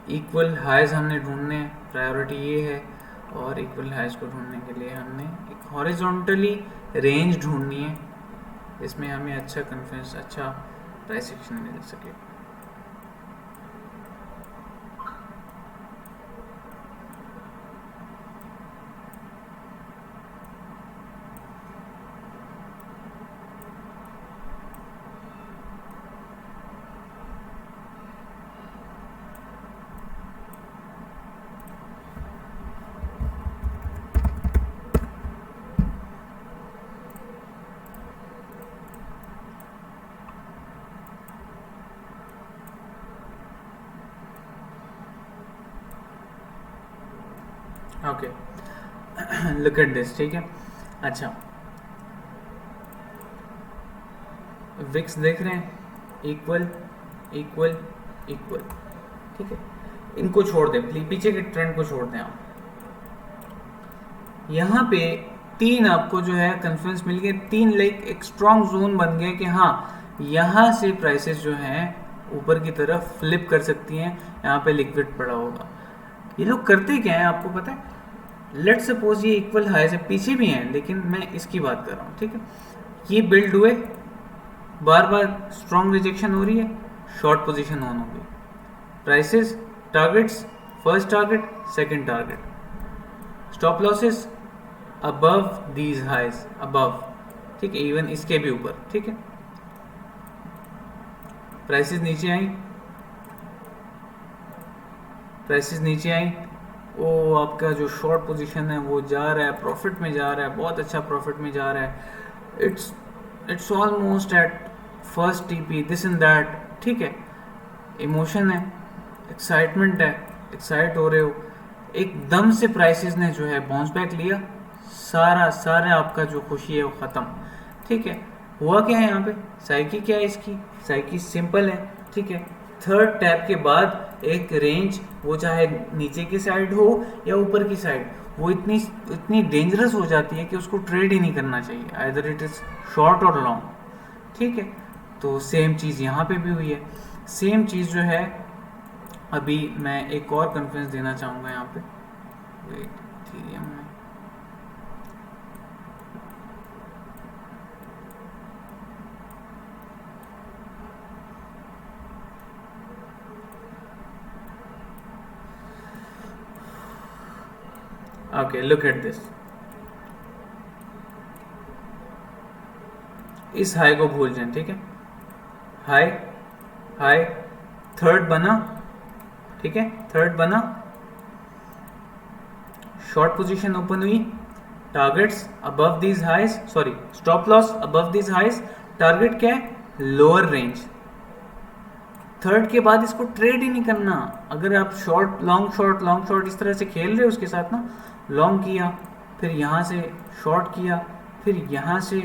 S1: इक्वल हाइज हमने ढूंढने हैं, प्रायोरिटी ये है। और इक्वल हाइज को ढूंढने के लिए हमने एक हॉरिजॉन्टली रेंज ढूंढनी है, इसमें हमें अच्छा कन्फ्रेंस, अच्छा प्राइस एक्शन मिल सके। ओके, लुक एट दिस, ठीक है। अच्छा, विक्स देख रहे हैं, इक्वल, इक्वल, इक्वल, ठीक है। इनको छोड़ दें प्लीज, पीछे के ट्रेंड को छोड़ दें आप। यहाँ पे 3 आपको जो है कन्फ्रेंस मिल गए, 3 लाइक एक स्ट्रॉन्ग जोन बन गया कि हाँ, यहाँ से प्राइसेस जो हैं ऊपर की तरफ फ्लिप कर सकती हैं, यहाँ पे लिक्विड पड़ा होगा। ये लोग करते क्या है आपको पता है? लेट सपोज ये इक्वल हाई से पीछे भी हैं, लेकिन मैं इसकी बात कर रहा हूँ, ठीक है। ये बिल्ड हुए, बार बार स्ट्रॉन्ग रिजेक्शन हो रही है, शॉर्ट पोजीशन ऑन हो गई। Prices, targets, first target, second target, stop losses above these highs, above, ठीक है, इवन इसके भी ऊपर, ठीक है। प्राइसेस नीचे आई, प्राइसेस नीचे आई, वो आपका जो शॉर्ट पोजीशन है वो जा रहा है, प्रॉफिट में जा रहा है, बहुत अच्छा प्रॉफिट में जा रहा है। It's almost at first TP, this and that, ठीक है। इमोशन है, एक्साइटमेंट है, एक्साइट हो रहे हो, एकदम से प्राइसेस ने जो है बाउंस बैक लिया, सारा सारा आपका जो खुशी है वो ख़त्म, ठीक है। हुआ क्या है यहाँ पे, साइकी क्या है इसकी, साइकी सिंपल है, ठीक है। थर्ड टैप के बाद एक रेंज, वो चाहे नीचे की साइड हो या ऊपर की साइड, वो इतनी इतनी डेंजरस हो जाती है कि उसको ट्रेड ही नहीं करना चाहिए, आइदर इट इज़ शॉर्ट और लॉन्ग, ठीक है। तो सेम चीज़ यहाँ पे भी हुई है, सेम चीज़ जो है। अभी मैं एक और कन्फ्रेंस देना चाहूँगा यहाँ पे, वेट, इथेरियम में, ओके, लुक एट दिस। इस हाई को भूल जाएं, ठीक है। हाई, हाई, थर्ड बना, ठीक है, थर्ड बना, शॉर्ट पोजीशन ओपन हुई, targets above these highs, sorry, stop loss above these highs, target क्या है, लोअर रेंज। थर्ड के बाद इसको ट्रेड ही नहीं करना। अगर आप शॉर्ट लॉन्ग शॉर्ट इस तरह से खेल रहे हो उसके साथ ना, लॉन्ग किया, फिर यहाँ से शॉर्ट किया, फिर यहाँ से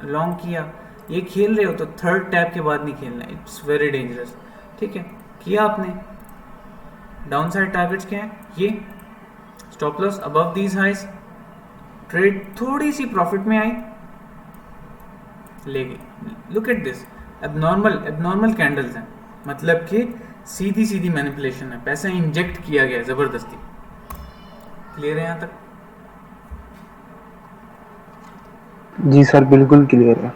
S1: लॉन्ग किया, ये खेल रहे हो तो थर्ड टैप के बाद नहीं खेलना, इट्स वेरी डेंजरस, ठीक है। किया आपने, डाउन साइड टारगेट्स क्या है, ये stop loss above these highs, trade थोड़ी सी प्रॉफिट में आई, ले गई। Look at this, abnormal candles हैं, मतलब कि सीधी सीधी मैनिपुलेशन है, पैसा इंजेक्ट किया गया जबरदस्ती। क्लियर है यहाँ तक?
S3: जी सर, बिल्कुल क्लियर है।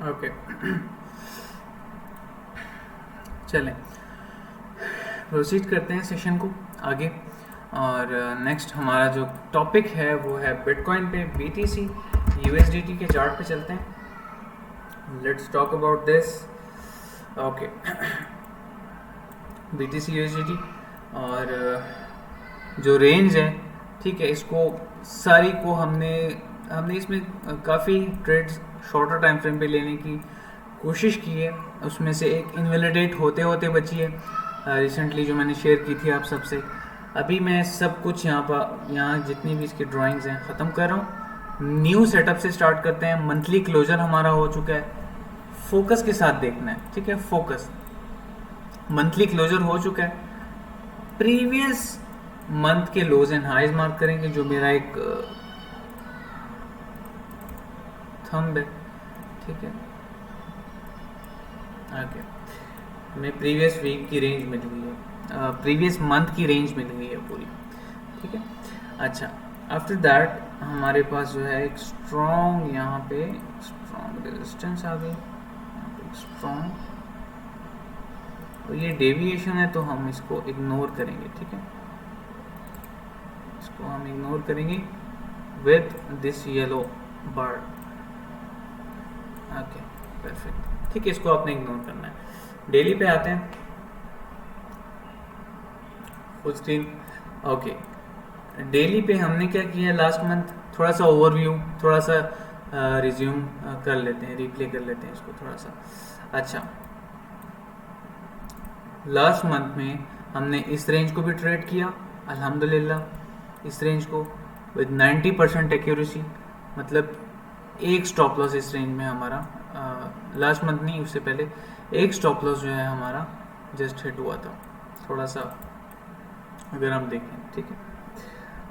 S1: ओके, चलें प्रोसीड करते हैं सेशन को आगे। और नेक्स्ट हमारा जो टॉपिक है वो है बिटकॉइन पे BTC USDT के चार्ट पे चलते हैं। Let's talk about this. Okay BTC USDT और जो रेंज है, ठीक है, इसको सारी को हमने इसमें काफ़ी ट्रेड्स शॉर्टर टाइम फ्रेम पे लेने की कोशिश की है। उसमें से एक इनवैलिडेट होते होते बची है रिसेंटली, जो मैंने शेयर की थी आप सबसे। अभी मैं सब कुछ यहाँ जितनी भी इसकी ड्राइंग्स हैं ख़त्म कर रहा हूँ। न्यू सेटअप से स्टार्ट करते हैं। मंथली क्लोजर हमारा हो चुका है, फोकस के साथ देखना है, ठीक है, फोकस। मंथली क्लोजर हो चुका है। प्रीवियस मंथ के लोज एंड हाइज मार्क करेंगे, जो मेरा एक थंब है, ठीक है। आगे हमें प्रीवियस वीक की रेंज मिल गई है, प्रीवियस मंथ की रेंज मिल गई है पूरी, ठीक है। अच्छा, आफ्टर दैट हमारे पास जो है एक स्ट्रॉन्ग, यहाँ पे स्ट्रॉन्ग रेजिस्टेंस आ गई, स्ट्रॉन्ग, और ये डेविएशन है तो हम इसको इग्नोर करेंगे, ठीक है। इसको हम इग्नोर करेंगे with this yellow bar. Okay perfect, ठीक है, इसको आपने इग्नोर करना है। डेली पे आते हैं, फुल स्क्रीन। ओके, डेली पे हमने क्या किया लास्ट मंथ, थोड़ा सा ओवरव्यू, थोड़ा सा रिज्यूम कर लेते हैं, रिप्ले कर लेते हैं इसको थोड़ा सा। अच्छा, लास्ट मंथ में हमने इस रेंज को भी ट्रेड किया अल्हम्दुलिल्लाह, इस रेंज को विद 90% एक्यूरेसी, मतलब एक स्टॉप लॉस इस रेंज में हमारा, लास्ट मंथ नहीं उससे पहले एक स्टॉप लॉस जो है हमारा जस्ट हिट हुआ था, थोड़ा सा अगर हम देखें, ठीक है।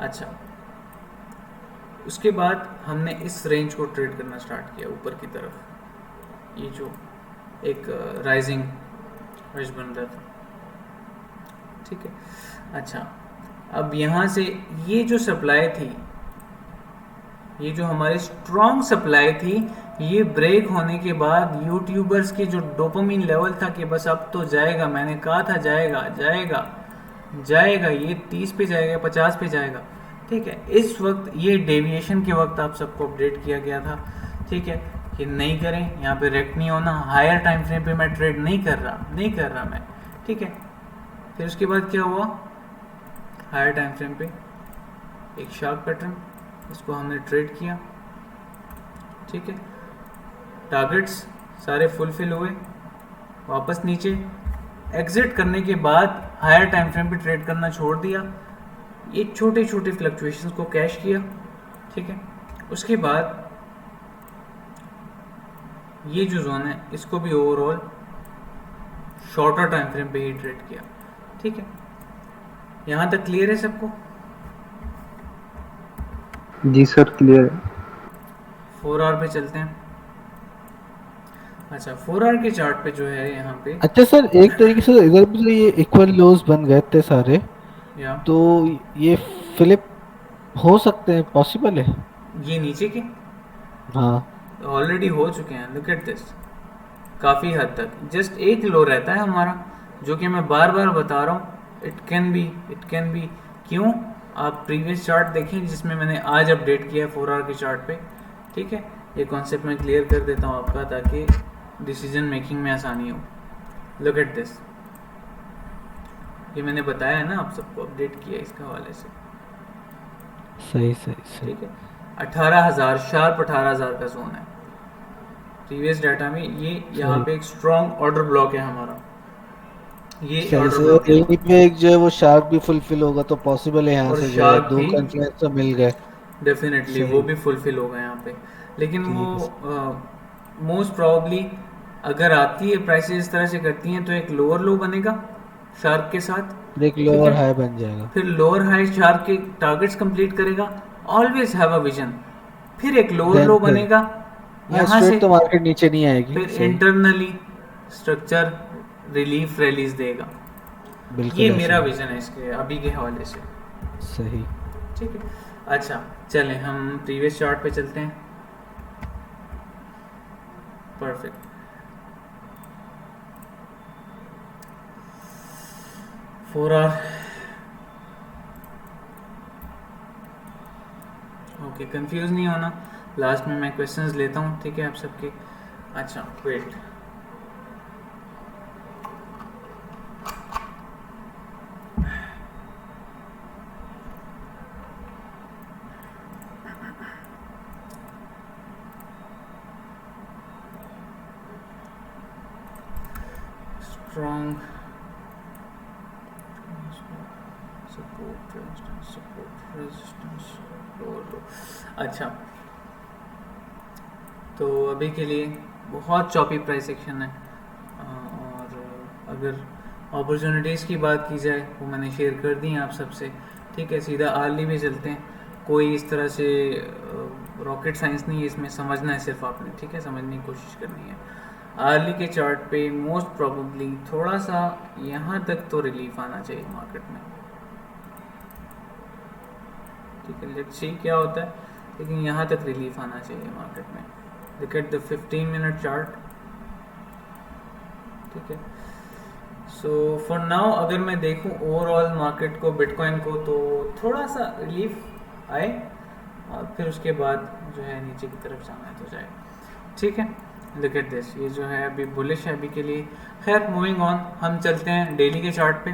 S1: अच्छा, उसके बाद हमने इस रेंज को ट्रेड करना स्टार्ट किया ऊपर की तरफ, ये जो एक राइजिंग वेज बन रहा था, ठीक है। अच्छा, अब यहाँ से ये जो सप्लाई थी, ये जो हमारी स्ट्रॉन्ग सप्लाई थी, ये ब्रेक होने के बाद यूट्यूबर्स के जो डोपामिन लेवल था कि बस अब तो जाएगा, मैंने कहा था जाएगा जाएगा जाएगा, ये 30 पे जाएगा, 50 पे जाएगा, ठीक है। इस वक्त ये डेविएशन के वक्त आप सबको अपडेट किया गया था, ठीक है, कि नहीं करें, यहाँ पे रेक्ट नहीं होना, हायर टाइम फ्रेम पे मैं ट्रेड नहीं कर रहा मैं, ठीक है। फिर उसके बाद क्या हुआ, हायर टाइम फ्रेम पे एक शार्प पैटर्न, इसको हमने ट्रेड किया, ठीक है। टारगेट्स सारे फुलफिल हुए, वापस नीचे एग्जिट करने के बाद हायर टाइम फ्रेम पे ट्रेड करना छोड़ दिया, ये छोटे छोटे फ्लक्चुएशंस को कैश किया, ठीक है। उसके बाद ये जो जोन है इसको भी ओवरऑल शॉर्टर टाइम फ्रेम पे ही ट्रेड किया, ठीक है। यहाँ तक क्लियर है सबको?
S3: जी सर क्लियर है।
S2: 4 आवर पे चलते हैं। अच्छा, 4 आवर के चार्ट पे जो है यहाँ पे,
S4: अच्छा सर, एक तरीके से इधर भी तो ये इक्वल लोज बन गए थे सारे, तो ये फ्लिप हो सकते हैं, पॉसिबल है?
S2: ये नीचे के
S4: हाँ
S2: ऑलरेडी हो चुके हैं, लुक एट दिस, काफ़ी हद तक। जस्ट एक लो रहता है हमारा, जो कि मैं बार बार बता रहा हूँ, इट कैन बी। क्यों? आप प्रीवियस चार्ट देखें जिसमें मैंने आज अपडेट किया है 4 आवर के चार्ट पे, ठीक है। ये कॉन्सेप्ट मैं क्लियर कर देता हूँ आपका, ताकि डिसीजन मेकिंग में आसानी हो। लुक एट दिस, ये मैंने बताया है ना आप सबको, अपडेट किया इसके हवाले से,
S4: सही,
S2: ठीक है। 18,000 शार्प 18,000 का जोन है प्रीवियस डाटा में। ये यहाँ पे एक स्ट्रॉन्ग ऑर्डर ब्लॉक है हमारा, ये ऑर्डर ब्लॉक है।
S4: पे एक जो है वो शार्प भी फुलफिल होगा तो पॉसिबल है यहाँ से जो है दो कंफ्लुएंस तो मिल गए,
S2: डेफिनेटली वो भी फुलफिल होगा यहाँ पे। लेकिन वो मोस्ट प्रोबेबली अगर आती है, प्राइसेस इस तरह से करती हैं, तो एक लोअर लो बनेगा शार्प के साथ,
S4: एक लोअर हाई बन जाएगा,
S2: फिर लोअर हाई शार्प के टारगेट्स कंप्लीट करेगा, ऑलवेज हैव अ विजन, फिर एक लोअर लो बनेगा यहाँ से,
S4: तो मार्केट नीचे नहीं आएगी,
S2: फिर इंटरनली स्ट्रक्चर रिलीफ रिलीज देगा। ये मेरा विजन है इसके अभी के हवाले से,
S4: सही,
S2: ठीक है। अच्छा, चलें हम प्रीवियस चार्ट पे चलते हैं। Perfect,
S1: 4 our. ओके, कंफ्यूज नहीं होना, लास्ट में मैं क्वेश्चंस लेता हूँ, ठीक है आप सबके। अच्छा वेट, स्ट्रॉन्ग सपोर्ट रेजिस्टेंस लो। अच्छा, तो अभी के लिए बहुत चॉपी प्राइस एक्शन है, और अगर अपॉर्चुनिटीज़ की बात की जाए वो मैंने शेयर कर दी हैं आप सबसे, ठीक है। सीधा आर्ली भी चलते हैं, कोई इस तरह से रॉकेट साइंस नहीं है इसमें, समझना है सिर्फ आपने, ठीक है, समझने की कोशिश करनी है। आर्ली के चार्ट पे मोस्ट प्रोबेबली थोड़ा सा यहाँ तक तो रिलीफ आना चाहिए मार्केट में, ठीक है। लेट्स सी क्या होता है, लेकिन यहाँ तक रिलीफ आना चाहिए मार्केट में। Look at the 15 minute chart, ठीक है। सो फॉर नाउ अगर मैं देखूं ओवरऑल मार्केट को, बिटकॉइन को, तो थोड़ा सा रिलीफ आए और फिर उसके बाद जो है नीचे की तरफ जाना है तो जाए, ठीक है। लुक एट दिस, ये जो है अभी बुलिश है अभी के लिए। खैर मूविंग ऑन, हम चलते हैं डेली के चार्ट पे,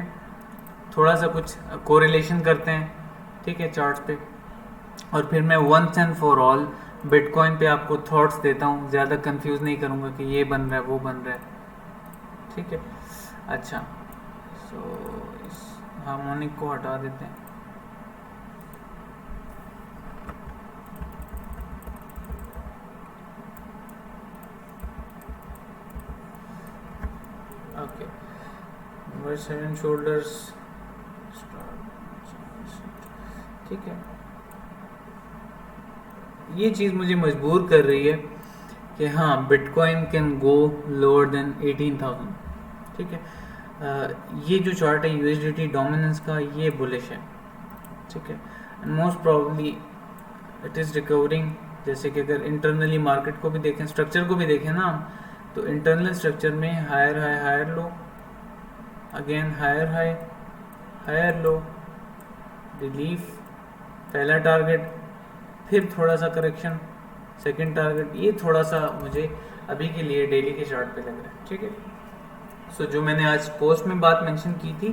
S1: थोड़ा सा कुछ कोरिलेशन करते हैं, ठीक है, चार्ट पे, और फिर मैं once and for all Bitcoin पे आपको थॉट्स देता हूँ, ज़्यादा कंफ्यूज नहीं करूँगा कि ये बन रहा है वो बन रहा है, ठीक है। अच्छा, सो इस हार्मोनिक को हटा देते हैं। Okay, inverse head and shoulders, ठीक है। ये चीज़ मुझे मजबूर कर रही है कि हाँ, bitcoin can go lower than 18,000, ठीक है। ये जो चार्ट है यूएसडीटी डोमिनेंस का, ये बुलिश है, ठीक है। And most probably it is recovering. जैसे कि अगर इंटरनली मार्केट को भी देखें, स्ट्रक्चर को भी देखें ना हम, तो इंटरनल स्ट्रक्चर में higher high higher low, again higher high higher low, relief, पहला टारगेट, फिर थोड़ा सा करेक्शन, सेकंड टारगेट। ये थोड़ा सा मुझे अभी के लिए डेली के चार्ट पे लग रहा है, ठीक है। सो जो मैंने आज पोस्ट में बात मेंशन की थी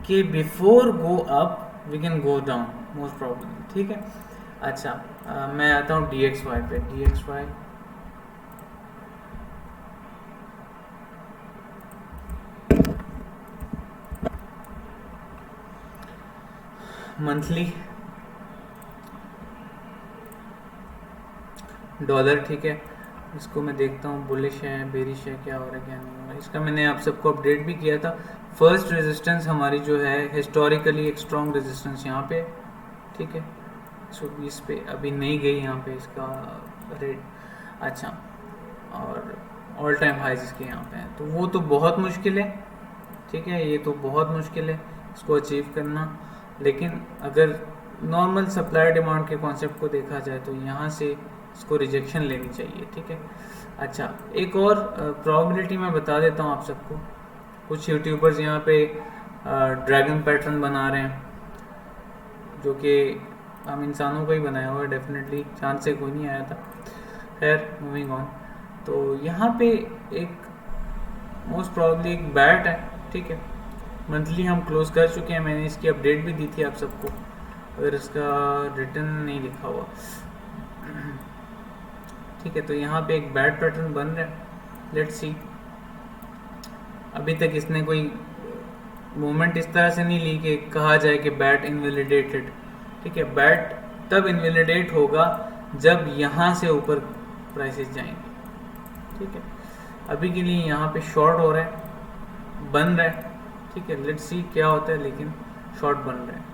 S1: कि before go up we can go down most problem, ठीक है। अच्छा, मैं आता हूँ DXY पे। DXY मंथली डॉलर, ठीक है। इसको मैं देखता हूँ बुलिश है बेरिश है, क्या हो रहा है क्या नहीं हो रहा है। इसका मैंने आप सबको अपडेट भी किया था। फर्स्ट रेजिस्टेंस हमारी जो है हिस्टोरिकली एक स्ट्रॉन्ग रेजिस्टेंस यहाँ पे, ठीक है, 120 पे अभी नहीं गई यहाँ पे इसका रेट। अच्छा, और ऑल टाइम हाइज इसके यहाँ पे हैं, तो वो तो बहुत मुश्किल है, ठीक है, ये तो बहुत मुश्किल है इसको अचीव करना। लेकिन अगर नॉर्मल सप्लाई डिमांड के कॉन्सेप्ट को देखा जाए तो यहाँ से इसको रिजेक्शन लेनी चाहिए, ठीक है। अच्छा, एक और प्रोबेबिलिटी मैं बता देता हूँ आप सबको। कुछ यूट्यूबर्स यहाँ पे ड्रैगन पैटर्न बना रहे हैं, जो कि हम इंसानों को ही बनाया हुआ है, डेफिनेटली चांद से कोई नहीं आया था। खैर मूविंग ऑन, तो यहाँ पे एक मोस्ट प्रॉब्ली एक बैट है, ठीक है। मंथली हम क्लोज कर चुके हैं, मैंने इसकी अपडेट भी दी थी आप सबको, अगर इसका रिटर्न नहीं लिखा हुआ, ठीक है। तो यहाँ पे एक बैट पैटर्न बन रहा है, लेट्स सी। अभी तक इसने कोई मूवमेंट इस तरह से नहीं ली कि कहा जाए कि बैट इनवैलिडेटेड, ठीक है। बैट तब इनवैलिडेट होगा जब यहाँ से ऊपर प्राइसेस जाएंगे, ठीक है। अभी के लिए यहाँ पे शॉर्ट हो रहा है, बन रहा है, ठीक है। लेट्स सी क्या होता है, लेकिन शॉर्ट बन रहा है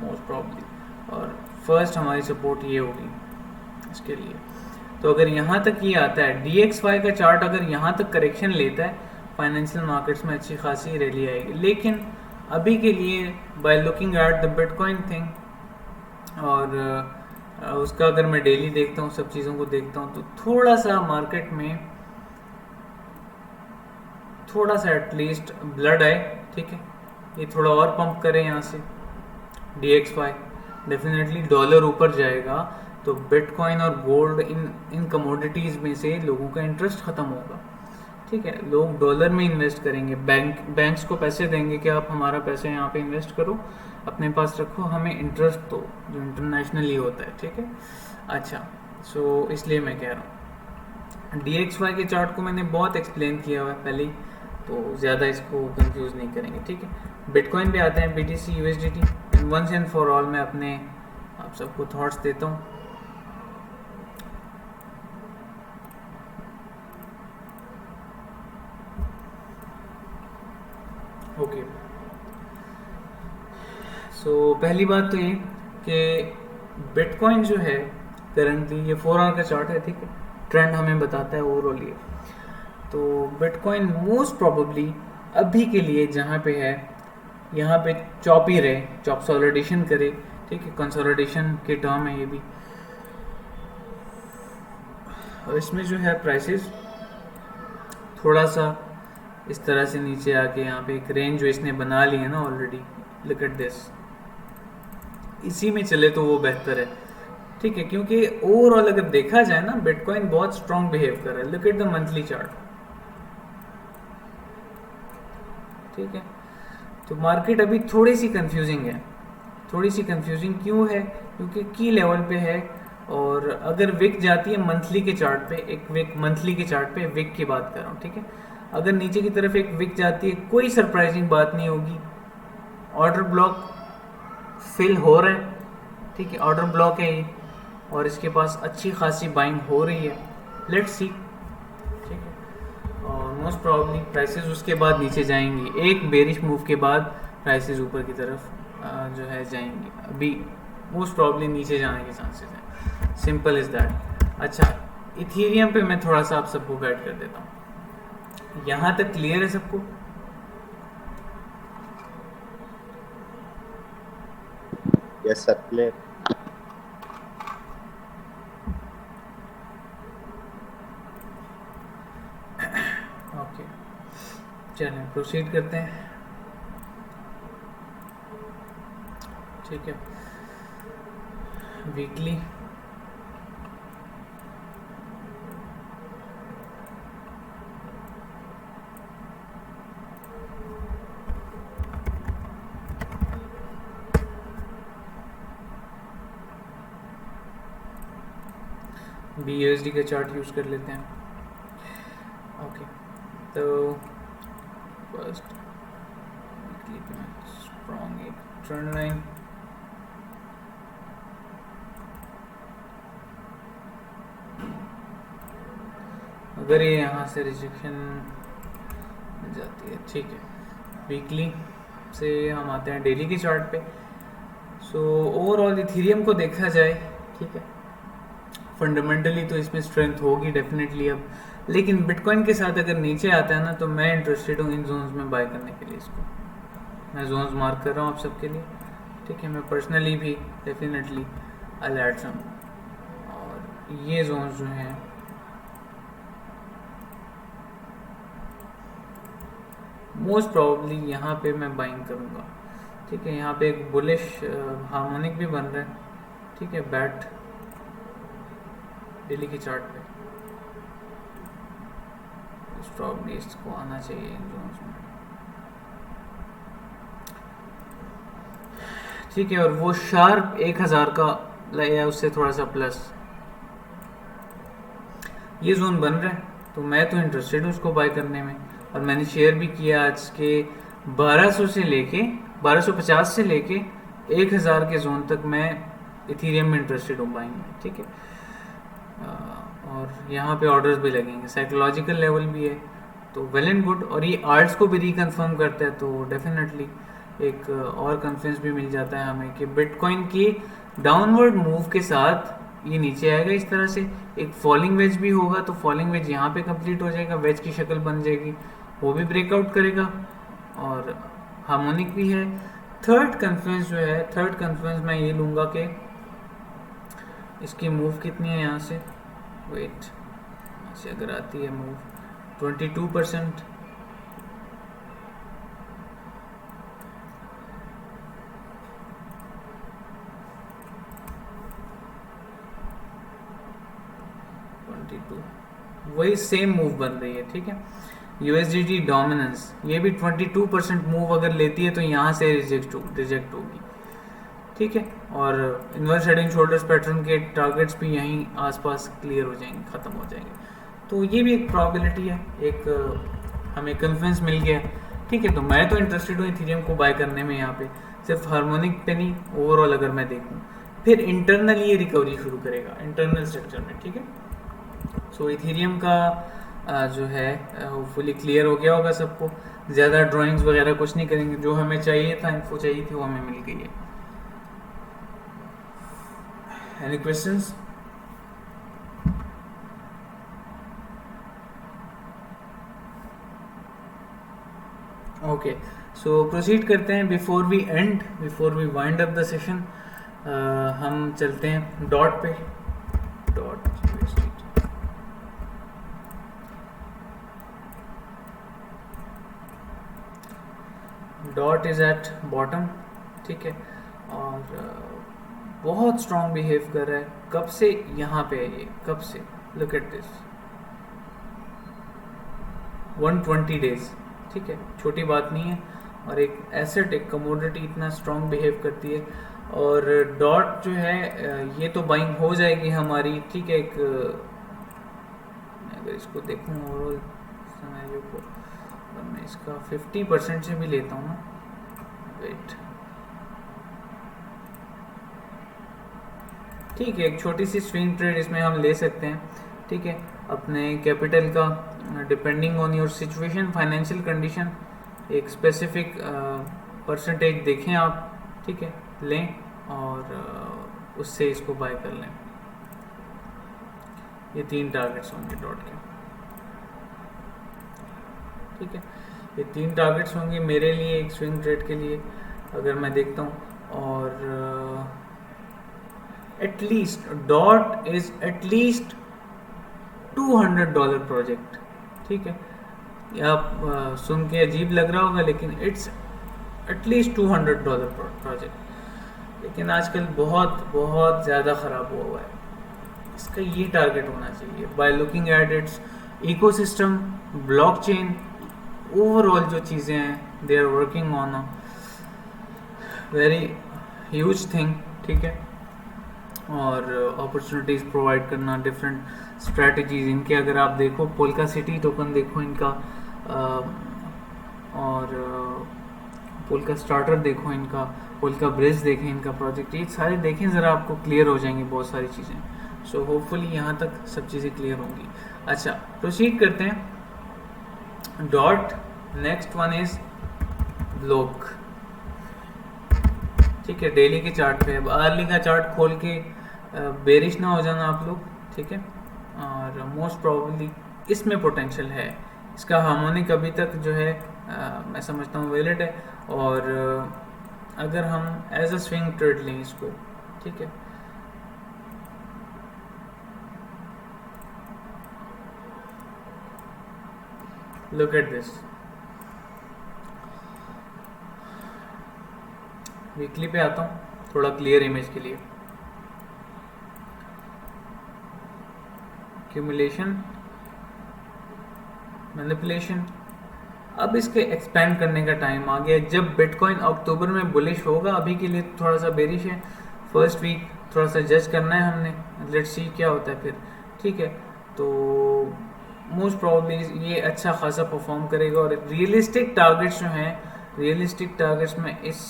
S1: मोस्ट प्रॉब्ली, और फर्स्ट हमारी सपोर्ट ये होगी इसके लिए। तो अगर यहाँ तक ये आता है, DXY का चार्ट अगर यहाँ तक करेक्शन लेता है, फाइनेंशियल मार्केट्स में अच्छी खासी रैली आएगी। लेकिन अभी के लिए bye looking at the bitcoin thing, और उसका अगर मैं डेली देखता हूँ, सब चीज़ों को देखता हूँ, तो थोड़ा सा मार्केट में थोड़ा सा एटलीस्ट ब्लड आए, ठीक है, ये थोड़ा और पंप करें यहाँ से DXY, डेफिनेटली डॉलर ऊपर जाएगा तो बिटकॉइन और गोल्ड इन कमोडिटीज़ में से लोगों का इंटरेस्ट ख़त्म होगा। ठीक है, लोग डॉलर में इन्वेस्ट करेंगे, बैंक्स को पैसे देंगे कि आप हमारा पैसे यहाँ पे इन्वेस्ट करो, अपने पास रखो, हमें इंटरेस्ट दो, जो इंटरनेशनली होता है। ठीक है, अच्छा, सो इसलिए मैं कह रहा हूँ DXY के चार्ट को मैंने बहुत एक्सप्लेन किया हुआ है पहले ही, तो ज़्यादा इसको कंफ्यूज नहीं करेंगे। ठीक है, बिटकॉइन पे आते हैं, BTC USDT। Once and for all मैं अपने आप सबको थॉट्स देता हूँ। ओके, सो पहली बात तो ये कि बिटकॉइन जो है करंटली, ये 4 आवर का चार्ट है। ठीक है, ट्रेंड हमें बताता है ओवरऑल ये। तो बिटकॉइन मोस्ट प्रोबेबली अभी के लिए जहाँ पे है, यहाँ पे चॉप ही रहे, चॉप सॉलिडेशन करे। ठीक है, कंसोलिडेशन के टर्म है ये भी। और इसमें जो है प्राइसेस थोड़ा सा इस तरह से नीचे आके यहाँ पे एक रेंज जो इसने बना ली है ना ऑलरेडी, लुक एट दिस, इसी में चले तो वो बेहतर है। ठीक है, क्योंकि ओवरऑल अगर देखा जाए ना, बिटकॉइन बहुत स्ट्रॉन्ग बिहेव कर रहा है। Look at the monthly chart. ठीक है, तो मार्केट अभी थोड़ी सी कंफ्यूजिंग है। थोड़ी सी कंफ्यूजिंग क्यों है? क्योंकि की लेवल पे है, और अगर विक जाती है मंथली के चार्ट पे, एक विक मंथली के चार्ट पे विक की बात कर रहा हूँ। ठीक है, अगर नीचे की तरफ एक विक जाती है, कोई सरप्राइजिंग बात नहीं होगी, ऑर्डर ब्लॉक फिल हो रहा है। ठीक है, ऑर्डर ब्लॉक है ये, और इसके पास अच्छी खासी बाइंग हो रही है। Let's see. ठीक है, और मोस्ट प्रॉब्ली प्राइसेस उसके बाद नीचे जाएंगी, एक बेरिश मूव के बाद प्राइसेस ऊपर की तरफ जो है जाएंगी। अभी मोस्ट प्रॉब्ली नीचे जाने के चांसेस हैं, सिंपल इज दैट। अच्छा, इथीरियम पे मैं थोड़ा सा आप सबको गाइड कर देता हूँ। यहाँ तक क्लियर है सबको?
S5: Yes sir, clear.
S1: ओके, चलें प्रोसीड करते हैं। ठीक है, वीकली BUSD का चार्ट यूज़ कर लेते हैं। ओके, तो फर्स्ट स्ट्रॉन्ग एक ट्रेंड लाइन, अगर ये यहाँ से रिजेक्शन मिल जाती है। ठीक है, वीकली से हम आते हैं डेली के चार्ट पे। सो ओवरऑल इथीरियम को देखा जाए, ठीक है, फंडामेंटली तो इसमें स्ट्रेंथ होगी डेफिनेटली अब, लेकिन बिटकॉइन के साथ अगर नीचे आता है ना, तो मैं इंटरेस्टेड हूँ इन जोन्स में बाय करने के लिए। इसको मैं जोन्स मार्क कर रहा हूँ आप सबके लिए। ठीक है, मैं पर्सनली भी डेफिनेटली आई ऐड सम, और ये जोन्स जो हैं मोस्ट प्रॉब्ली यहाँ पे मैं बाइंग करूँगा। ठीक है, यहाँ पे एक बुलिश हार्मोनिक भी बन रहा है। ठीक है, बैट डेली की चार्ट पे प्रॉब्ली इसको आना चाहिए इन जोन्स में। ठीक है, और वो शार्प 1000 का या उससे थोड़ा सा प्लस ये जोन बन रहा है, तो मैं तो इंटरेस्टेड हूँ उसको बाय करने में। और मैंने शेयर भी किया आज के 1200 से लेके 1250 से लेके 1000 के जोन तक मैं इथीरियम में इंटरेस्टेड हूँ बाइंग में। ठीक है, और यहाँ पे ऑर्डर्स भी लगेंगे, साइकोलॉजिकल लेवल भी है, तो वेल एंड गुड। और ये आर्ट्स को भी रिकन्फर्म करता है, तो डेफिनेटली एक और कॉन्फिडेंस भी मिल जाता है हमें कि बिटकॉइन की डाउनवर्ड मूव के साथ ये नीचे आएगा इस तरह से। एक फॉलिंग वेज भी होगा, तो फॉलिंग वेज यहाँ पे कंप्लीट हो जाएगा, वेज की शक्ल बन जाएगी, वो भी ब्रेकआउट करेगा, और हार्मोनिक भी है। थर्ड कॉन्फिडेंस जो है, थर्ड कॉन्फिडेंस मैं ये लूँगा कि इसकी मूव कितनी है यहाँ से, वेट से अगर आती है मूव 22%, 2, वही सेम मूव बन रही है, ठीक है। USDT डोमिनेंस, ये भी 22% मूव अगर लेती है तो यहाँ से रिजेक्ट होगी, ठीक है। और inverse head and shoulders pattern के टारगेट्स भी यहीं आसपास क्लियर हो जाएंगे, ख़त्म हो जाएंगे। तो ये भी एक प्रॉबिलिटी है, एक हमें कन्फिडेंस मिल गया, ठीक है। तो मैं तो इंटरेस्टेड हूँ इथेरियम को बाय करने में, यहाँ पे सिर्फ हार्मोनिक पे नहीं, ओवरऑल अगर मैं देखूँ फिर इंटरनल ये रिकवरी शुरू करेगा इंटरनल स्ट्रक्चर में, ठीक है। सो इथेरियम का जो है होपफुली क्लियर हो गया होगा सबको। ज़्यादा ड्राइंग्स वगैरह कुछ नहीं करेंगे, जो हमें चाहिए था, इन्फो चाहिए थी, वो हमें मिल गई है। Any questions? Okay, so proceed करते हैं। Before we wind up the session, हम चलते हैं डॉट पे। DOT DOT is at bottom, ठीक है, और बहुत स्ट्रॉन्ग बिहेव कर रहा है। कब से यहाँ पे है ये, कब से? लुक एट दिस, 120 डेज, ठीक है, छोटी बात नहीं है। और एक एसेट, एक कमोडिटी इतना स्ट्रॉन्ग बिहेव करती है। और डॉट जो है ये तो बाइंग हो जाएगी हमारी, ठीक है। एक अगर इसको देखूँ ओवरऑल सिनेरियो को, और मैं इसका 50% से भी लेता हूँ ना, वेट, ठीक है, एक छोटी सी स्विंग ट्रेड इसमें हम ले सकते हैं, ठीक है। अपने कैपिटल का depending on your situation, financial condition, एक स्पेसिफिक परसेंटेज देखें आप, ठीक है, लें और उससे इसको बाय कर लें। ये 3 टारगेट्स होंगे डॉट के, ठीक है। ये 3 टारगेट्स होंगे मेरे लिए एक स्विंग ट्रेड के लिए, अगर मैं देखता हूँ। और at least dot is at least $200 project, ठीक है। ये आप सुन के अजीब लग रहा होगा, लेकिन इट्स एटलीस्ट $200 प्रोजेक्ट। लेकिन आजकल बहुत बहुत ज़्यादा ख़राब हुआ है, इसका ये टारगेट होना चाहिए। By looking at its ecosystem, blockchain, overall जो चीज़ें हैं, they are working on a very huge thing, ठीक है। और अपॉर्चुनिटीज़ प्रोवाइड करना, डिफरेंट स्ट्रेटजीज इनके, अगर आप देखो पोल्का सिटी टोकन देखो इनका, और पोल्का स्टार्टर देखो इनका, पोल्का ब्रिज देखें इनका प्रोजेक्ट, ये सारे देखें ज़रा, आपको क्लियर हो जाएंगी बहुत सारी चीज़ें। सो होपफुली यहाँ तक सब चीज़ें क्लियर होंगी। अच्छा, प्रोसीड करते हैं। Dot, next one is block, ठीक है, डेली के चार्ट पे। अब अर्ली का चार्ट खोल के बेरिश ना हो जाना आप लोग, ठीक है। और मोस्ट प्रोबेबली इसमें पोटेंशियल है, इसका हार्मोनिक अभी तक जो है मैं समझता हूँ वैलिड है। और अगर हम एज अ स्विंग ट्रेड लें इसको, ठीक है, लुक एट दिस, वीकली पे आता हूँ थोड़ा क्लियर इमेज के लिए। एक्यूमुलेशन, मैनिपुलेशन, अब इसके एक्सपेंड करने का टाइम आ गया। जब बिटकॉइन अक्टूबर में बुलिश होगा, अभी के लिए थोड़ा सा बेरिश है, फर्स्ट वीक थोड़ा सा जज करना है हमने, लेट्स सी क्या होता है फिर, ठीक है। तो मोस्ट प्रोबेबली ये अच्छा खासा परफॉर्म करेगा। और रियलिस्टिक टारगेट्स जो हैं, रियलिस्टिक टारगेट्स में इस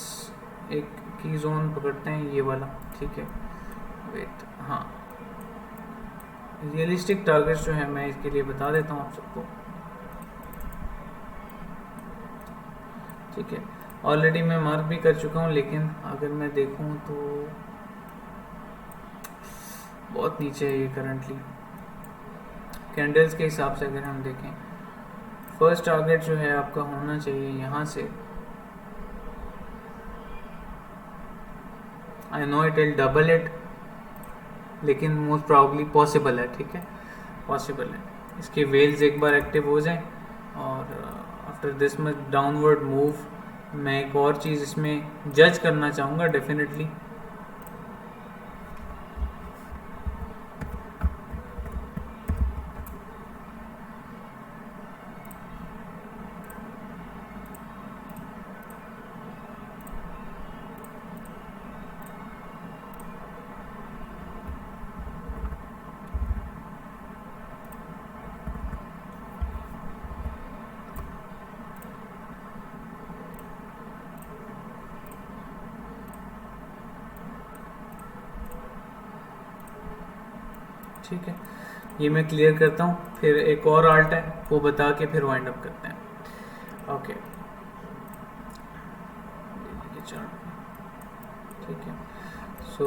S1: एक की जोन पकड़ते हैं, ये वाला, ठीक है, वेट, हाँ, रियलिस्टिक टारगेट्स जो है मैं इसके लिए बता देता हूँ आप सबको, ठीक है। ऑलरेडी मैं मार्क भी कर चुका हूँ, लेकिन अगर मैं देखूँ तो बहुत नीचे है ये करंटली। कैंडल्स के हिसाब से अगर हम देखें, फर्स्ट टारगेट जो है आपका होना चाहिए यहाँ से, I know it will double it, लेकिन मोस्ट प्रॉब्ली पॉसिबल है, ठीक है, पॉसिबल है। इसके वेल्स एक बार एक्टिव हो जाएं, और after this much downward move, मैं एक और चीज़ इसमें जज करना चाहूँगा डेफिनेटली, ठीक है, ये मैं क्लियर करता हूँ, फिर एक और आर्ट है वो बता के फिर वाइंड अप करते हैं। ओके ठीक है, सो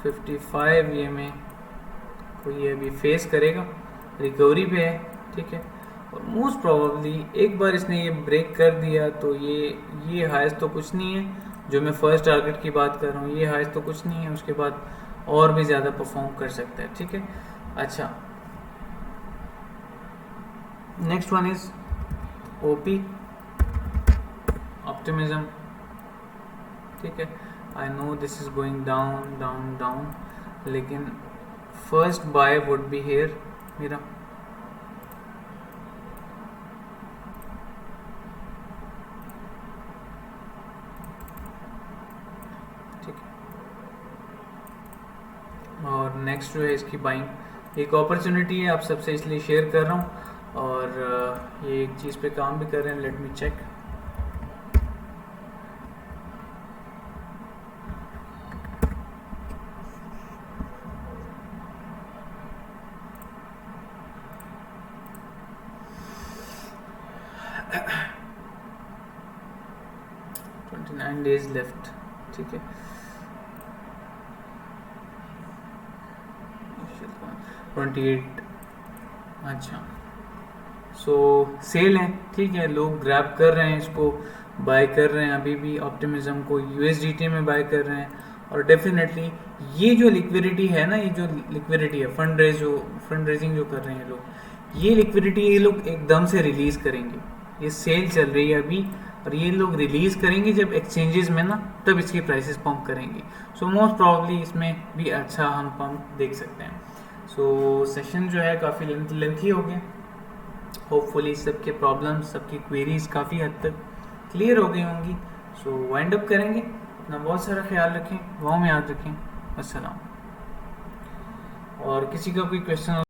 S1: 55 ये में कोई अभी फेस करेगा, रिकवरी पे है, ठीक है, और मोस्ट प्रोबेबली एक बार इसने ये ब्रेक कर दिया तो ये हाइस्ट तो कुछ नहीं है, जो मैं फर्स्ट टारगेट की बात कर रहा हूँ ये हाइस्ट तो कुछ नहीं है, उसके बाद और भी ज़्यादा परफॉर्म कर सकता है, ठीक है। अच्छा, next one is OP optimism, ठीक है। I know this is going down down down, लेकिन first buy would be here मेरा, ठीक है। और नेक्स्ट जो है इसकी बाइंग एक अपॉर्चुनिटी है, आप सबसे इसलिए शेयर कर रहा हूँ, और ये एक चीज़ पे काम भी कर रहे हैं, let me check. Days left, ठीक है, 28। अच्छा, सो सेल है, ठीक है, लोग ग्रैब कर रहे हैं इसको, बाय कर रहे हैं, अभी भी ऑप्टिमिज्म को USDT में बाय कर रहे हैं, और डेफिनेटली ये जो लिक्विडिटी है ना, ये जो लिक्विडिटी है, फंड रेजिंग जो कर रहे हैं लोग, ये लिक्विडिटी ये लोग एकदम से रिलीज करेंगे, ये सेल चल रही है अभी, और ये लोग रिलीज करेंगे जब एक्सचेंजेस में ना, तब इसकी प्राइसेस पंप करेंगे। सो मोस्ट प्रॉब्ली इसमें भी अच्छा हम पंप देख सकते हैं। सो सेशन जो है काफ़ी लेंथी हो गया, होपफुली सबके प्रॉब्लम्स, सबकी क्वेरीज काफ़ी हद तक क्लियर हो गई होंगी। सो वाइंड अप करेंगे, अपना बहुत सारा ख्याल रखें, दुआ में याद रखें, अस्सलाम। और किसी का कोई क्वेश्चन